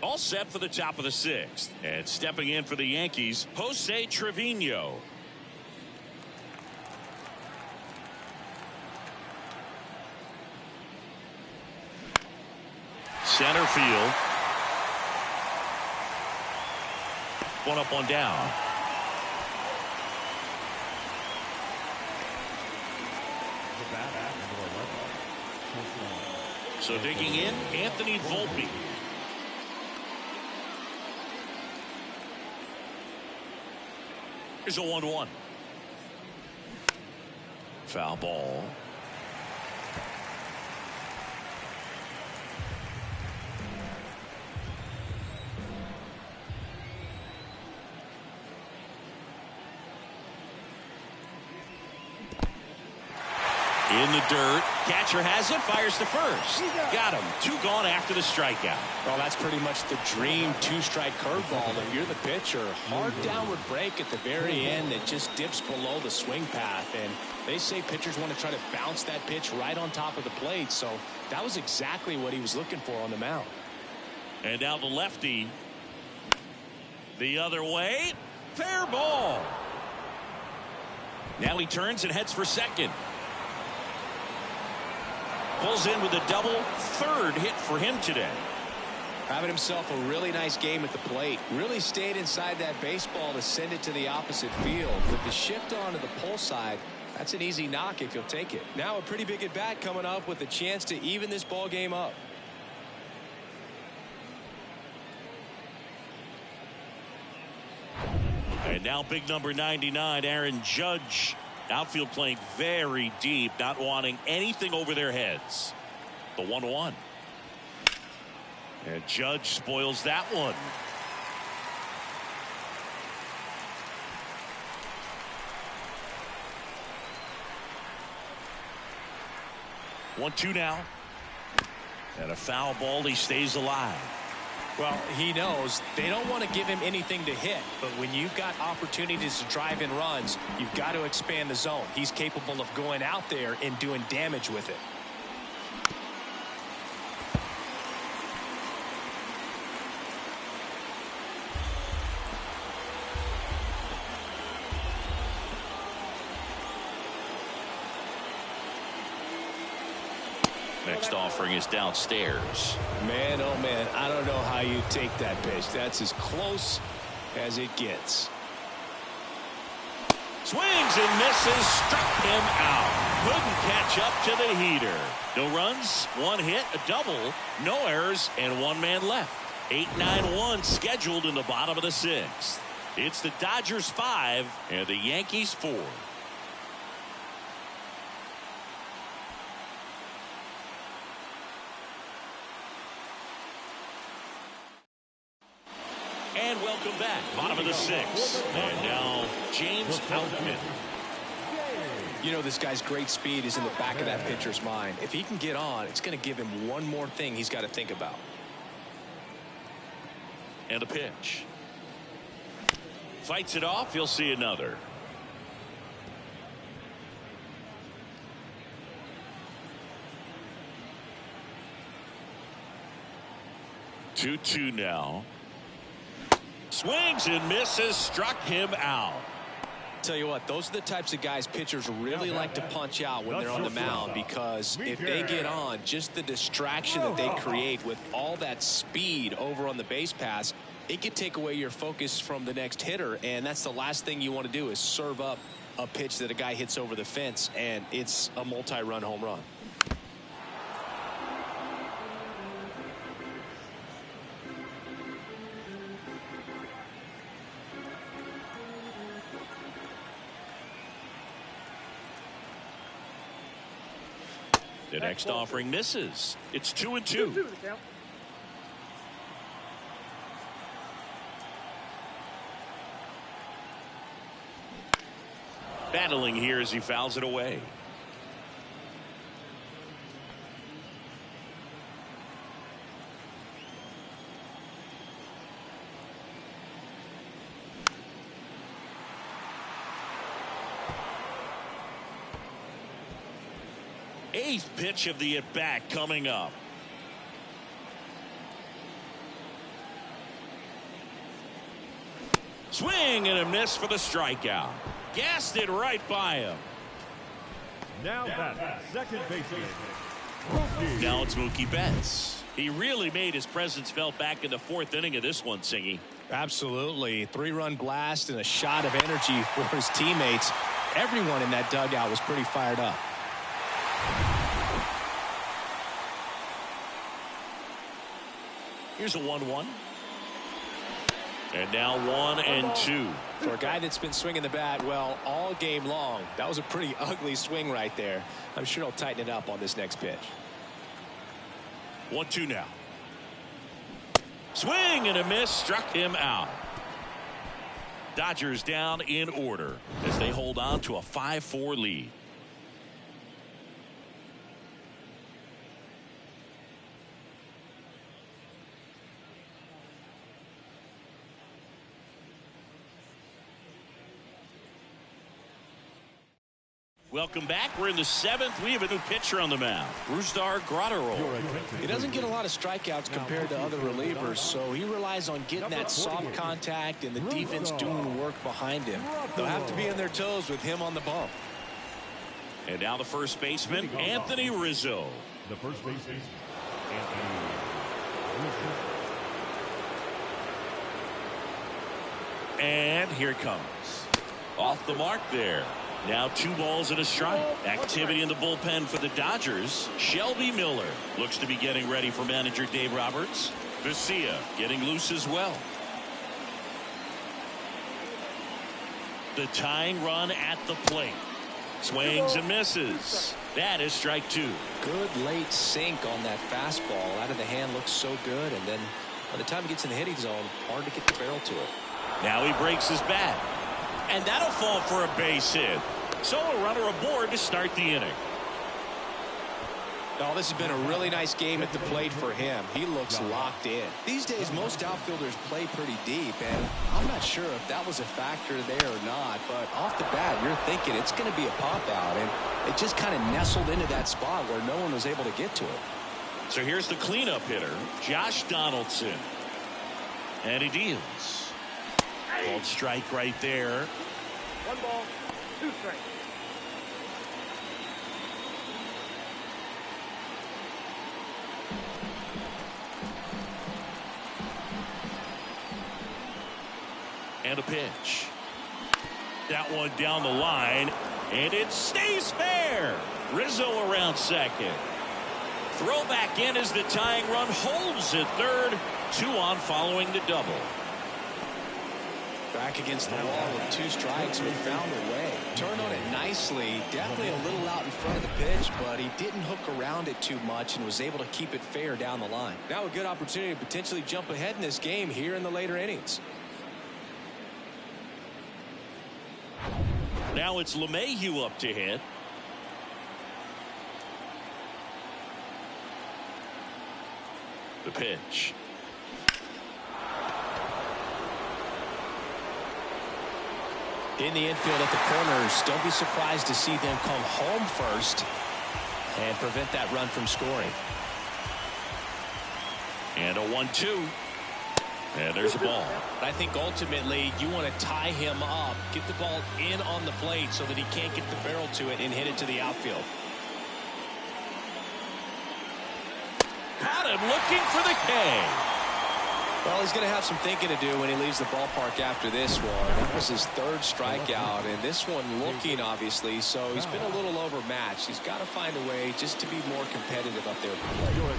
All set for the top of the 6th. And stepping in for the Yankees, Jose Trevino. Center field. 1 up, 1 down. So digging in, Anthony Volpe. Here's a 1-1. Foul ball. In the dirt. Catcher has it. Fires to first. Got him. 2 gone after the strikeout. Well, that's pretty much the dream 2-strike curveball. If you're the pitcher, hard downward break at the very end that just dips below the swing path. And they say pitchers want to try to bounce that pitch right on top of the plate. So that was exactly what he was looking for on the mound. And now the lefty. The other way. Fair ball. Now he turns and heads for second. Pulls in with a double, 3rd hit for him today. Having himself a really nice game at the plate. Really stayed inside that baseball to send it to the opposite field. With the shift onto the pull side, that's an easy knock if you'll take it. Now a pretty big at bat coming up with a chance to even this ball game up. And now big number 99, Aaron Judge. Outfield playing very deep, not wanting anything over their heads. The 1-1. And Judge spoils that one. One, two now. And a foul ball. He stays alive. Well, he knows they don't want to give him anything to hit, but when you've got opportunities to drive in runs, you've got to expand the zone. He's capable of going out there and doing damage with it. Next offering is downstairs. Man, oh man, I don't know how you take that pitch. That's as close as it gets. Swings and misses, struck him out. Couldn't catch up to the heater. No runs, one hit, a double, no errors, and one man left. 8-9-1 scheduled in the bottom of the sixth. It's the Dodgers 5 and the Yankees 4. And welcome back. Bottom of the sixth. And now James Outman. You know, this guy's great speed is in the back of that pitcher's mind. If he can get on, it's going to give him one more thing he's got to think about. And a pitch. Fights it off. He'll see another. Two now. Swings and misses, struck him out. Tell you what, those are the types of guys pitchers really like to punch out when they're on the mound, because if they get on, just the distraction that they create with all that speed over on the base pass, it could take away your focus from the next hitter, and that's the last thing you want to do is serve up a pitch that a guy hits over the fence, and it's a multi-run home run. The next offering misses. It's 2-2. Battling here as he fouls it away. Eighth pitch of the at-bat coming up. Swing and a miss for the strikeout. Gassed it right by him. Now that second baseman. Now it's Mookie Betts. He really made his presence felt back in the fourth inning of this one, Singy. Absolutely. 3-run blast and a shot of energy for his teammates. Everyone in that dugout was pretty fired up. Here's a 1-1. And now 1-2. For a guy that's been swinging the bat, well, all game long, that was a pretty ugly swing right there. I'm sure he'll tighten it up on this next pitch. 1-2 now. Swing and a miss, struck him out. Dodgers down in order as they hold on to a 5-4 lead. Welcome back. We're in the seventh. We have a new pitcher on the mound, Rusdar Grotterol. He doesn't get a lot of strikeouts compared to other relievers, so he relies on getting that soft contact and the defense doing work behind him. They'll have to be on their toes with him on the bump. And now the first baseman, Anthony Rizzo. The first baseman, Anthony Rizzo. And here it comes. Off the mark there. Now 2 balls and a strike. Activity in the bullpen for the Dodgers. Shelby Miller looks to be getting ready for manager Dave Roberts. Vesia getting loose as well. The tying run at the plate. Swings and misses. That is strike 2. Good late sink on that fastball. Out of the hand, looks so good, and then by the time it gets in the hitting zone, hard to get the barrel to it. Now he breaks his bat. And that'll fall for a base hit. So a runner aboard to start the inning. Oh, this has been a really nice game at the plate for him. He looks locked in. These days, most outfielders play pretty deep, and I'm not sure if that was a factor there or not, but off the bat, you're thinking it's going to be a pop-out, and it just kind of nestled into that spot where no one was able to get to it. So here's the cleanup hitter, Josh Donaldson. And he deals. Called strike right there. 1 ball, 2 strikes. And a pitch. That one down the line, and it stays fair. Rizzo around second. Throw back in as the tying run holds at third. 2 on following the double. Back against the wall with 2 strikes, but found a way. Turned on it nicely. Definitely a little out in front of the pitch, but he didn't hook around it too much and was able to keep it fair down the line. Now a good opportunity to potentially jump ahead in this game here in the later innings. Now it's LeMahieu up to hit. The pitch. In the infield at the corners, don't be surprised to see them come home first and prevent that run from scoring. And a 1-2. And there's a ball. I think ultimately you want to tie him up, get the ball in on the plate so that he can't get the barrel to it and hit it to the outfield. Caught him looking for the K. Well, he's going to have some thinking to do when he leaves the ballpark after this one. That was his 3rd strikeout, and this one looking, obviously, so he's been a little overmatched. He's got to find a way just to be more competitive up there.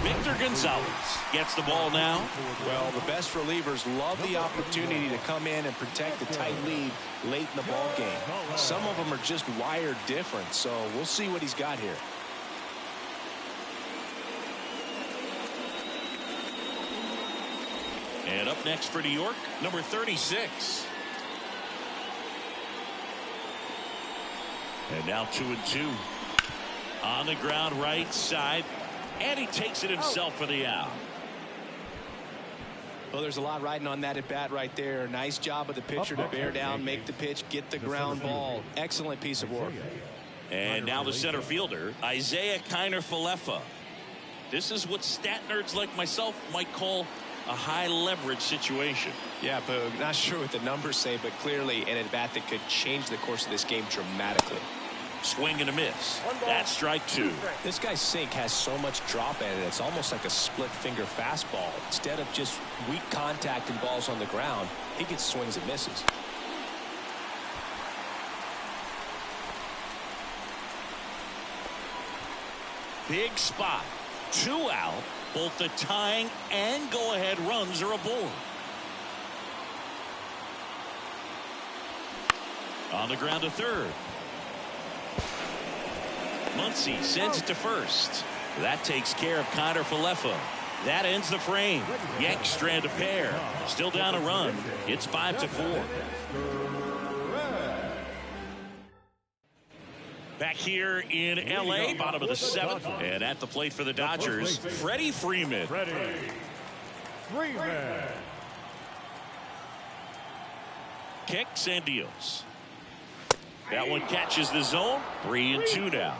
Victor Gonzalez gets the ball now. Well, the best relievers love the opportunity to come in and protect a tight lead late in the ball game. Some of them are just wired different, so we'll see what he's got here. And up next for New York, number 36. And now 2-2. On the ground right side. And he takes it himself for the out. Well, there's a lot riding on that at bat right there. Nice job of the pitcher to bear down, make the pitch, get the ground ball. Excellent piece of work. And now the center fielder, Isaiah Kiner-Falefa. This is what stat nerds like myself might call a high leverage situation. Yeah, Boog, not sure what the numbers say, but clearly an at-bat that could change the course of this game dramatically. Swing and a miss. That's strike 2. This guy's sink has so much drop in it, it's almost like a split finger fastball. Instead of just weak contact and balls on the ground, he gets swings and misses. Big spot. 2 out. Both the tying and go-ahead runs are aboard. On the ground to third. Muncy sends it to first. That takes care of Kiner-Falefa. That ends the frame. Yanks strand a pair. Still down a run. It's 5-4. Back here in L.A., bottom of the 7th. And at the plate for the Dodgers, Freddie Freeman. Kicks and deals. That one catches the zone. 3-2 now.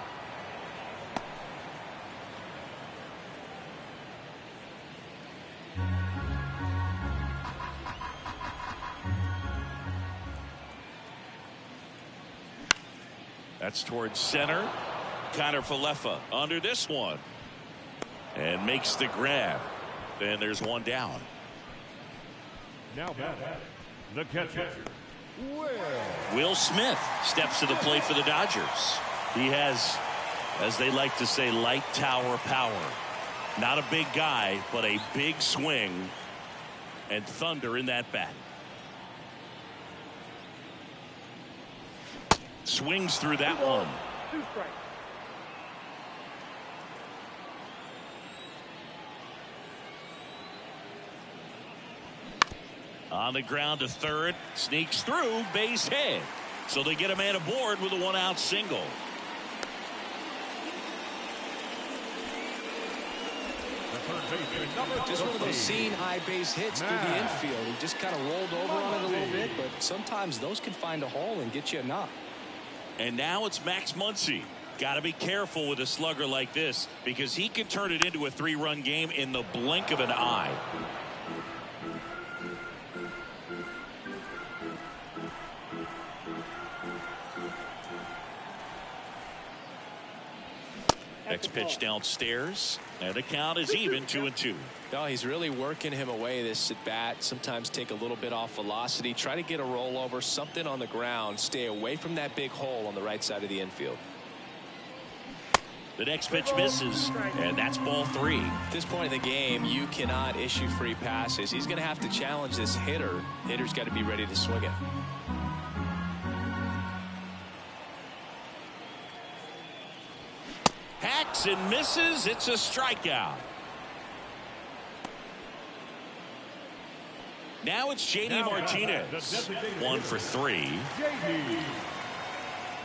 That's towards center. Kiner-Falefa under this one. And makes the grab. And there's one down. Now back The catcher, Will Smith steps to the plate for the Dodgers. He has, as they like to say, light tower power. Not a big guy, but a big swing and thunder in that bat. Swings through that one. 2 strikes. On the ground to third, sneaks through, base hit. So they get a man aboard with a 1-out single. Just one of those seeing high base hits through the infield. He just kind of rolled over on it a little bit, but sometimes those can find a hole and get you a knock. And now it's Max Muncy. Got to be careful with a slugger like this because he can turn it into a 3-run game in the blink of an eye. Next pitch downstairs, and the count is even 2-2. No, he's really working him away this at bat. Sometimes take a little bit off velocity, try to get a rollover, something on the ground, stay away from that big hole on the right side of the infield. The next pitch misses, and that's ball 3. At this point in the game, you cannot issue free passes. He's going to have to challenge this hitter. Hitter's got to be ready to swing it. Hacks and misses. It's a strikeout. Now it's J.D. Martinez. 1 for 3. J.D.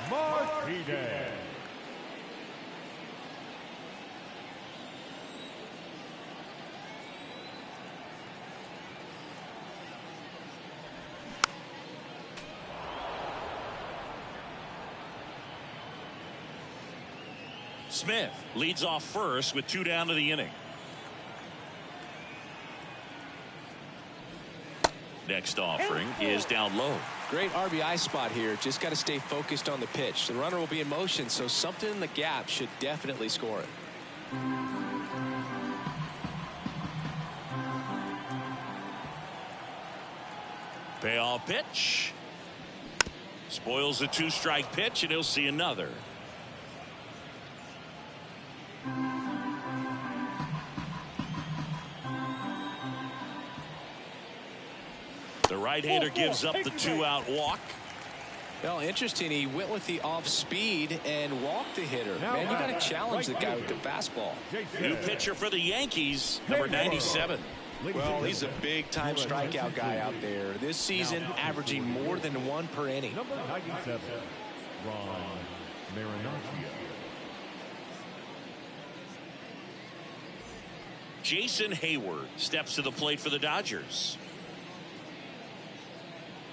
Martinez. Smith leads off first with 2 down to the inning. Next offering is down low. Great RBI spot here. Just got to stay focused on the pitch. The runner will be in motion, so something in the gap should definitely score it. Payoff pitch. Spoils the 2-strike pitch, and he'll see another. The right-hander gives up the 2-out walk. Well, interesting. He went with the off speed and walked the hitter. Man, you got to challenge the guy with the fastball. New pitcher for the Yankees, number 97. Well, he's a big-time strikeout guy out there. This season, averaging more than 1 per inning. Number 97, Ron Marinaccio. Jason Hayward steps to the plate for the Dodgers.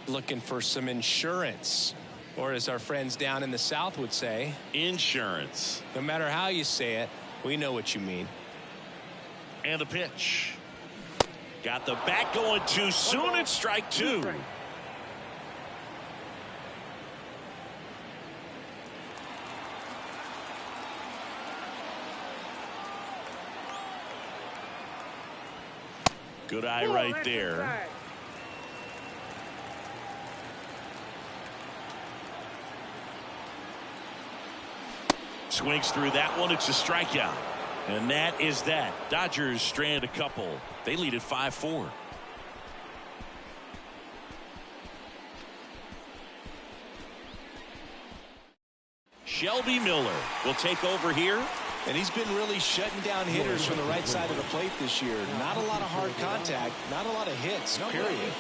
Looking for some insurance, or as our friends down in the South would say, insurance. No matter how you say it, we know what you mean. And the pitch. Got the bat going too soon. It's strike 2. Good eye right there. Swings through that one. It's a strikeout. And that is that. Dodgers strand a couple. They lead at 5-4. Shelby Miller will take over here. And he's been really shutting down hitters from the right side of the plate this year. Not a lot of hard contact, not a lot of hits, period.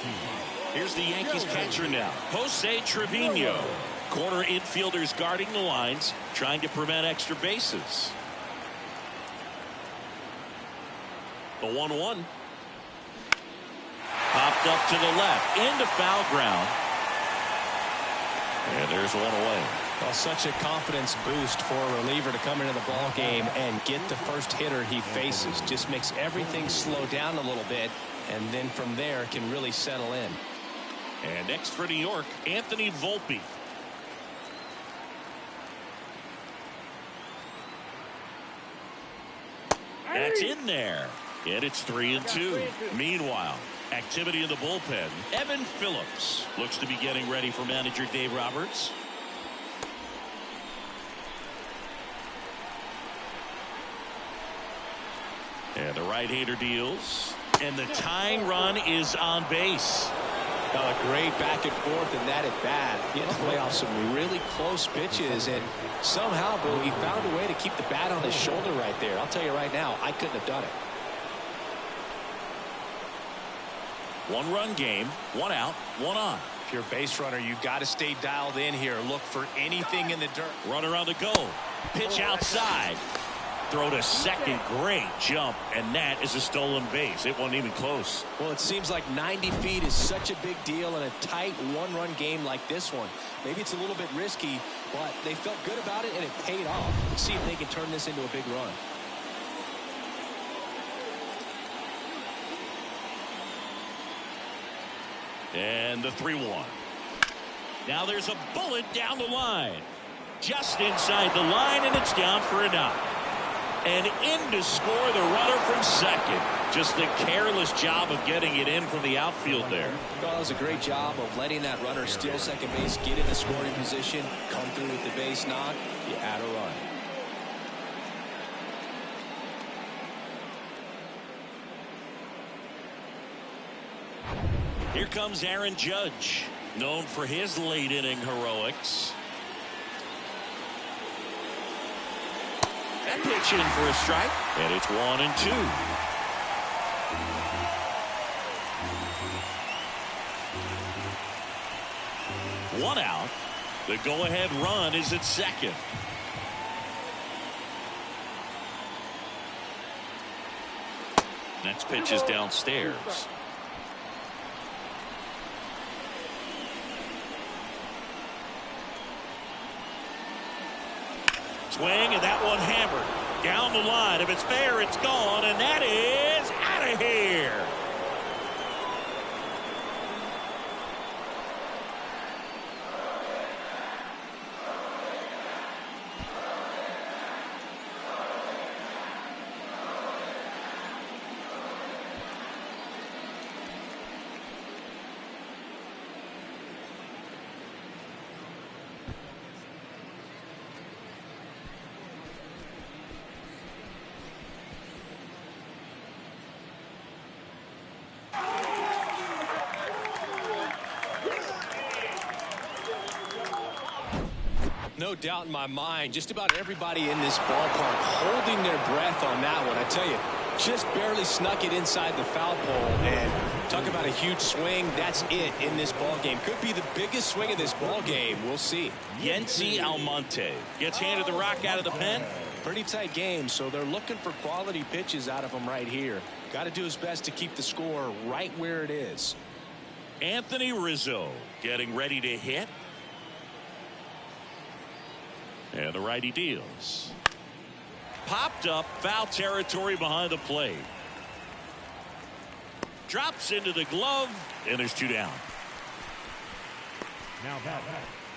Here's the Yankees catcher now, Jose Trevino. Corner infielders guarding the lines, trying to prevent extra bases. The 1-1. Popped up to the left, into foul ground. And there's one away. Well, such a confidence boost for a reliever to come into the ball game and get the first hitter he faces. Just makes everything slow down a little bit, and then from there can really settle in. And next for New York, Anthony Volpe. That's in there. And it's 3-2. Meanwhile, Activity in the bullpen. Evan Phillips looks to be getting ready for manager Dave Roberts. And the right-hander deals. And the tying run is on base. A great back and forth in that at bat. He had to play off some really close pitches, and somehow, Bill, he found a way to keep the bat on his shoulder right there. I'll tell you right now, I couldn't have done it. One-run game, one out, one on. If you're a base runner, you've got to stay dialed in here. Look for anything in the dirt. Runner on the go. Pitch outside. Throw to second. Great jump, and that is a stolen base. It wasn't even close. Well, it seems like 90 feet is such a big deal in a tight one-run game like this one. Maybe it's a little bit risky, but they felt good about it, and it paid off. Let's see if they can turn this into a big run. And the 3-1. Now there's a bullet down the line. Just inside the line, and it's down for a knock. And in to score the runner from second. Just the careless job of getting it in from the outfield there. Well, that was a great job of letting that runner steal second base, get in the scoring position, come through with the base knock. You add a run. Here comes Aaron Judge, known for his late inning heroics. That pitch in for a strike, and it's 1-2. One out. The go-ahead run is at second. Next pitch is downstairs. Swing, and that one hammered down the line. If it's fair, it's gone, and that is out of here. No doubt in my mind, just about everybody in this ballpark holding their breath on that one. I tell you, just barely snuck it inside the foul pole, and talk about a huge swing. That's it in this ball game. Could be the biggest swing of this ball game. We'll see. Yency Almonte gets handed the rock out of the pen. Pretty tight game, so they're looking for quality pitches out of him right here. Got to do his best to keep the score right where it is. Anthony Rizzo getting ready to hit. And the righty deals. Popped up, foul territory behind the plate. Drops into the glove, and there's two down. Now that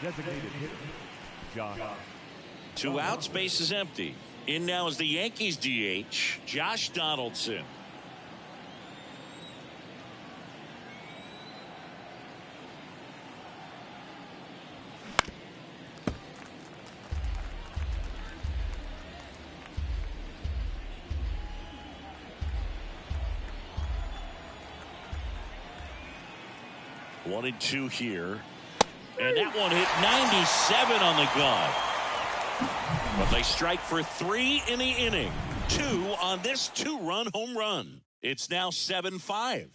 designated hitter, Josh. Two outs, base is empty. In now is the Yankees DH, Josh Donaldson. One and two here. And that one hit 97 on the gun. But they strike for 3 in the inning. 2 on this 2-run home run. It's now 7-5.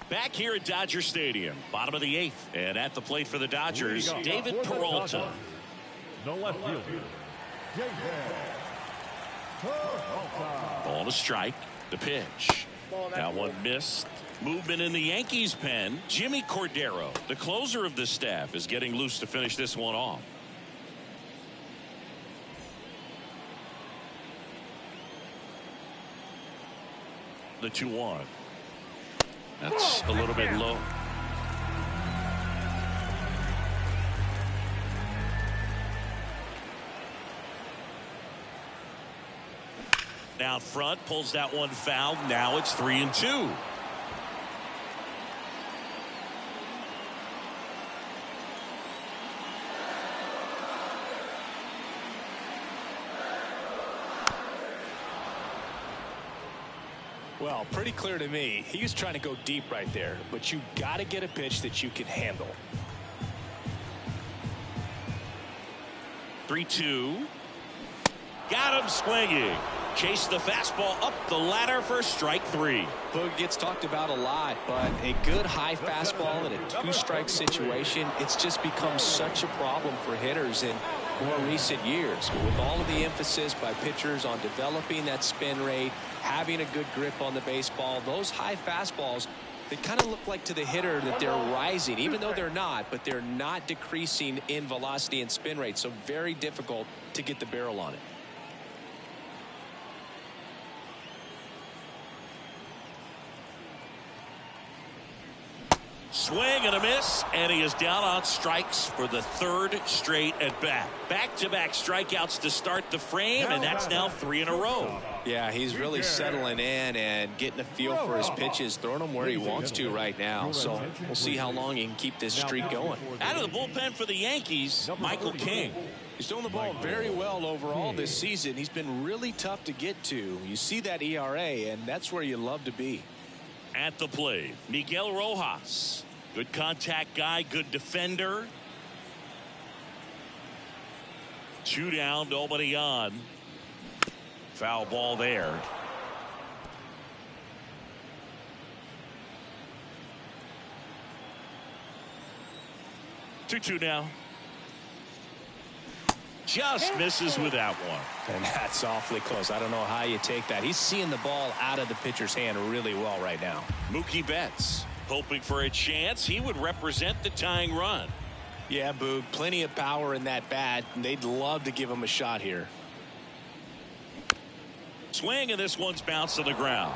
Back here at Dodger Stadium, bottom of the 8th, and at the plate for the Dodgers, David Peralta. No left field. Ball to strike, the pitch. That one missed. Movement in the Yankees pen. Jimmy Cordero, the closer of the staff, is getting loose to finish this one off. The 2-1. That's a little bit low. Now front, pulls that one foul. Now it's 3-2. Well, pretty clear to me. He was trying to go deep right there, but you got to get a pitch that you can handle. 3-2. Got him swinging. Chase the fastball up the ladder for strike 3. Boog gets talked about a lot, but a good high fastball in a 2-strike situation, it's just become such a problem for hitters in more recent years. But with all of the emphasis by pitchers on developing that spin rate, having a good grip on the baseball, those high fastballs, they kind of look like to the hitter that they're rising, even though they're not, but they're not decreasing in velocity and spin rate. So very difficult to get the barrel on it. Swing and a miss, and he is down on strikes for the 3rd straight at bat. Back-to-back strikeouts to start the frame, and that's now 3 in a row. Yeah, he's really settling in and getting a feel for his pitches, throwing them where he wants to right now. So we'll see how long he can keep this streak going. Out of the bullpen for the Yankees, Michael King. He's throwing the ball very well overall this season. He's been really tough to get to. You see that ERA, and that's where you love to be. At the plate, Miguel Rojas. Good contact guy, good defender. 2 down, nobody on. Foul ball there. Two now. Just misses with that one. And that's awfully close. I don't know how you take that. He's seeing the ball out of the pitcher's hand really well right now. Mookie Betts hoping for a chance. He would represent the tying run. Yeah, Boog, plenty of power in that bat, and they'd love to give him a shot here. Swing, and this one's bounced to the ground.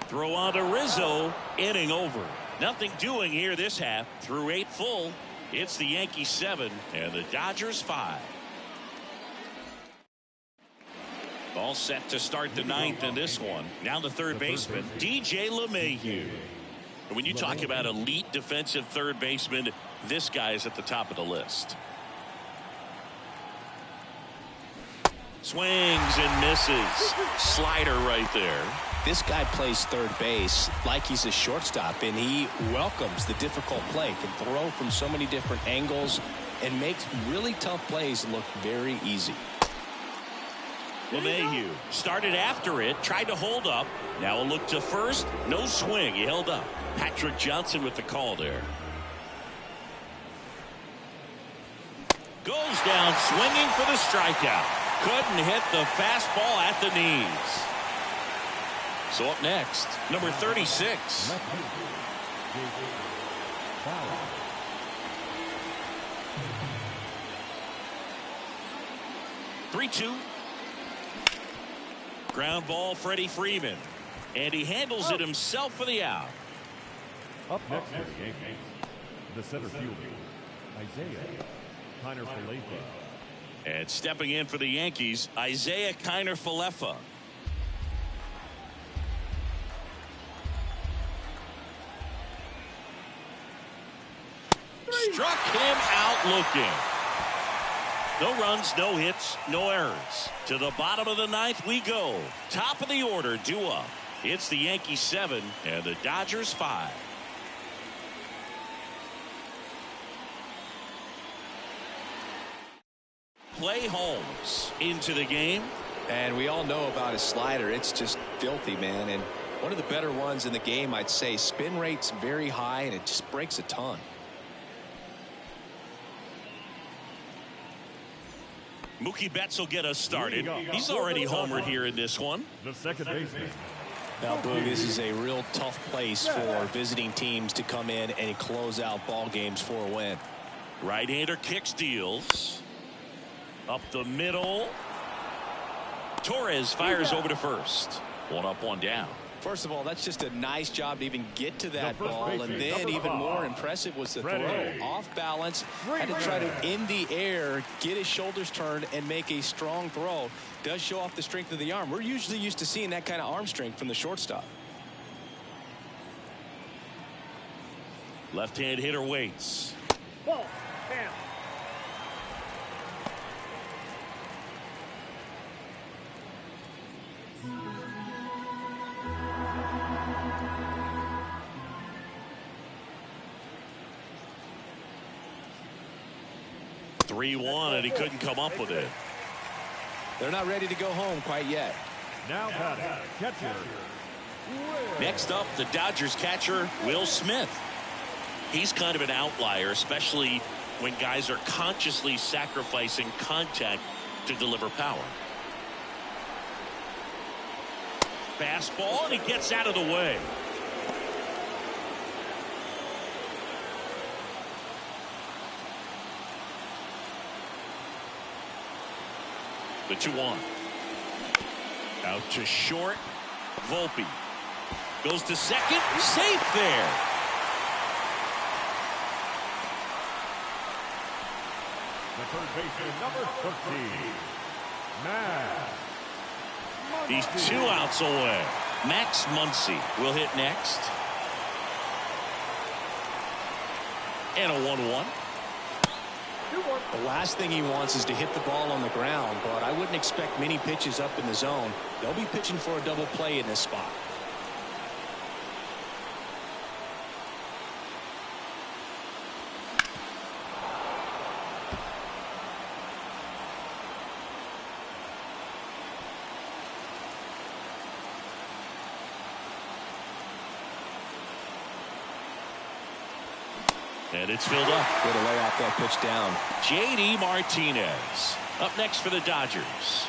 Throw on to Rizzo. Inning over. Nothing doing here this half. Through 8 full. It's the Yankees 7 and the Dodgers 5. All set to start the 9th in this one. Now the third baseman, DJ LeMahieu. And when you talk about elite defensive third baseman, this guy is at the top of the list. Swings and misses. Slider right there. This guy plays third base like he's a shortstop, and he welcomes the difficult play, can throw from so many different angles, and makes really tough plays look very easy. LeMahieu started after it, tried to hold up. Now a look to first. No swing. He held up. Patrick Johnson with the call there. Goes down swinging for the strikeout. Couldn't hit the fastball at the knees. So up next, number 36. 3-2. Ground ball, Freddie Freeman. And he handles it himself for the out. Up next for the Yankees, the center fielder, Isaiah Kiner-Falefa. And stepping in for the Yankees, Isaiah Kiner-Falefa. Struck him out looking. No runs, no hits, no errors. To the bottom of the 9th we go. Top of the order, due up. It's the Yankees 7 and the Dodgers 5. Clay Holmes into the game. And we all know about his slider. It's just filthy, man. And one of the better ones in the game, I'd say. Spin rate's very high, and it just breaks a ton. Mookie Betts will get us started. He's already homered here in this one. The second baseman. Now, Boog, this is a real tough place for visiting teams to come in and close out ball games for a win. Right-hander kicks, deals. Up the middle. Torres fires over to first. 1 up, 1 down. first of all, that's just a nice job to even get to that ball. And then even more impressive was the throw. Off balance, had to try to, in the air, get his shoulders turned and make a strong throw. Does show off the strength of the arm. We're usually used to seeing that kind of arm strength from the shortstop. Left-hand hitter waits. Ball, Cam. (3-1), and he couldn't come up with it. They're not ready to go home quite yet. Now batting, catcher. Next up, the Dodgers catcher, Will Smith. He's kind of an outlier, especially when guys are consciously sacrificing contact to deliver power. Fastball, and he gets out of the way. The 2-1. Out to short. Volpe goes to second. Safe there. The third baseman, number 13, Max. He's 2 outs away. Max Muncy will hit next. And a 1-1. The last thing he wants is to hit the ball on the ground, but I wouldn't expect many pitches up in the zone. They'll be pitching for a double play in this spot. And it's filled up. Good to lay off that pitch down. JD Martinez up next for the Dodgers.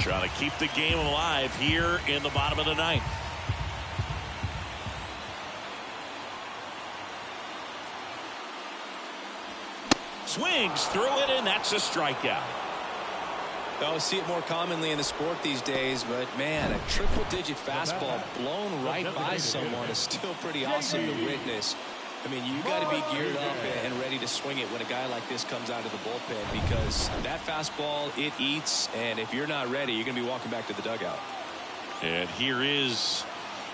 Trying to keep the game alive here in the bottom of the ninth. Swings through it, and that's a strikeout. Oh, see it more commonly in the sport these days, but man, a triple-digit fastball blown right by someone is still pretty awesome to witness. I mean, you got to be geared up and ready to swing it when a guy like this comes out of the bullpen, because that fastball, it eats, and if you're not ready, you're going to be walking back to the dugout. And here is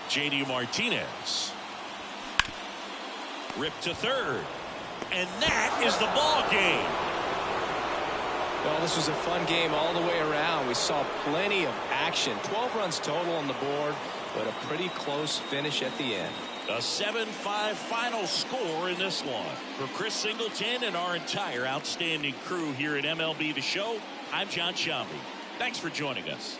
JD Martinez. Ripped to third. And that is the ball game. Well, this was a fun game all the way around. We saw plenty of action. 12 runs total on the board, but a pretty close finish at the end. A 7-5 final score in this one. For Chris Singleton and our entire outstanding crew here at MLB The Show, I'm John Shambi. Thanks for joining us.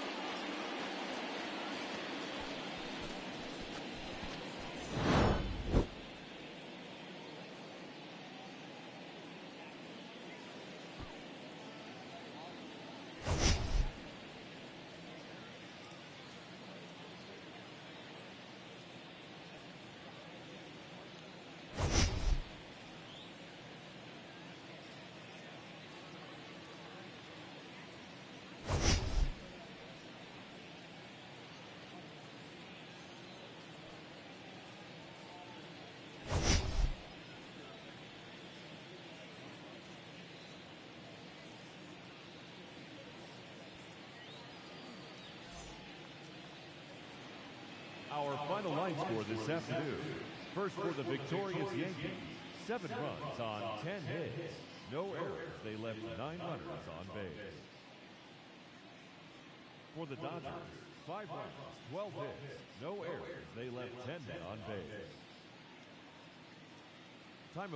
Our final line score this afternoon. First for the victorious Yankees, 7 runs on 10 hits. No errors. They left 9 runners on base. For the Dodgers, 5 runs, 12 hits. No errors. They left 10 men on base. Time of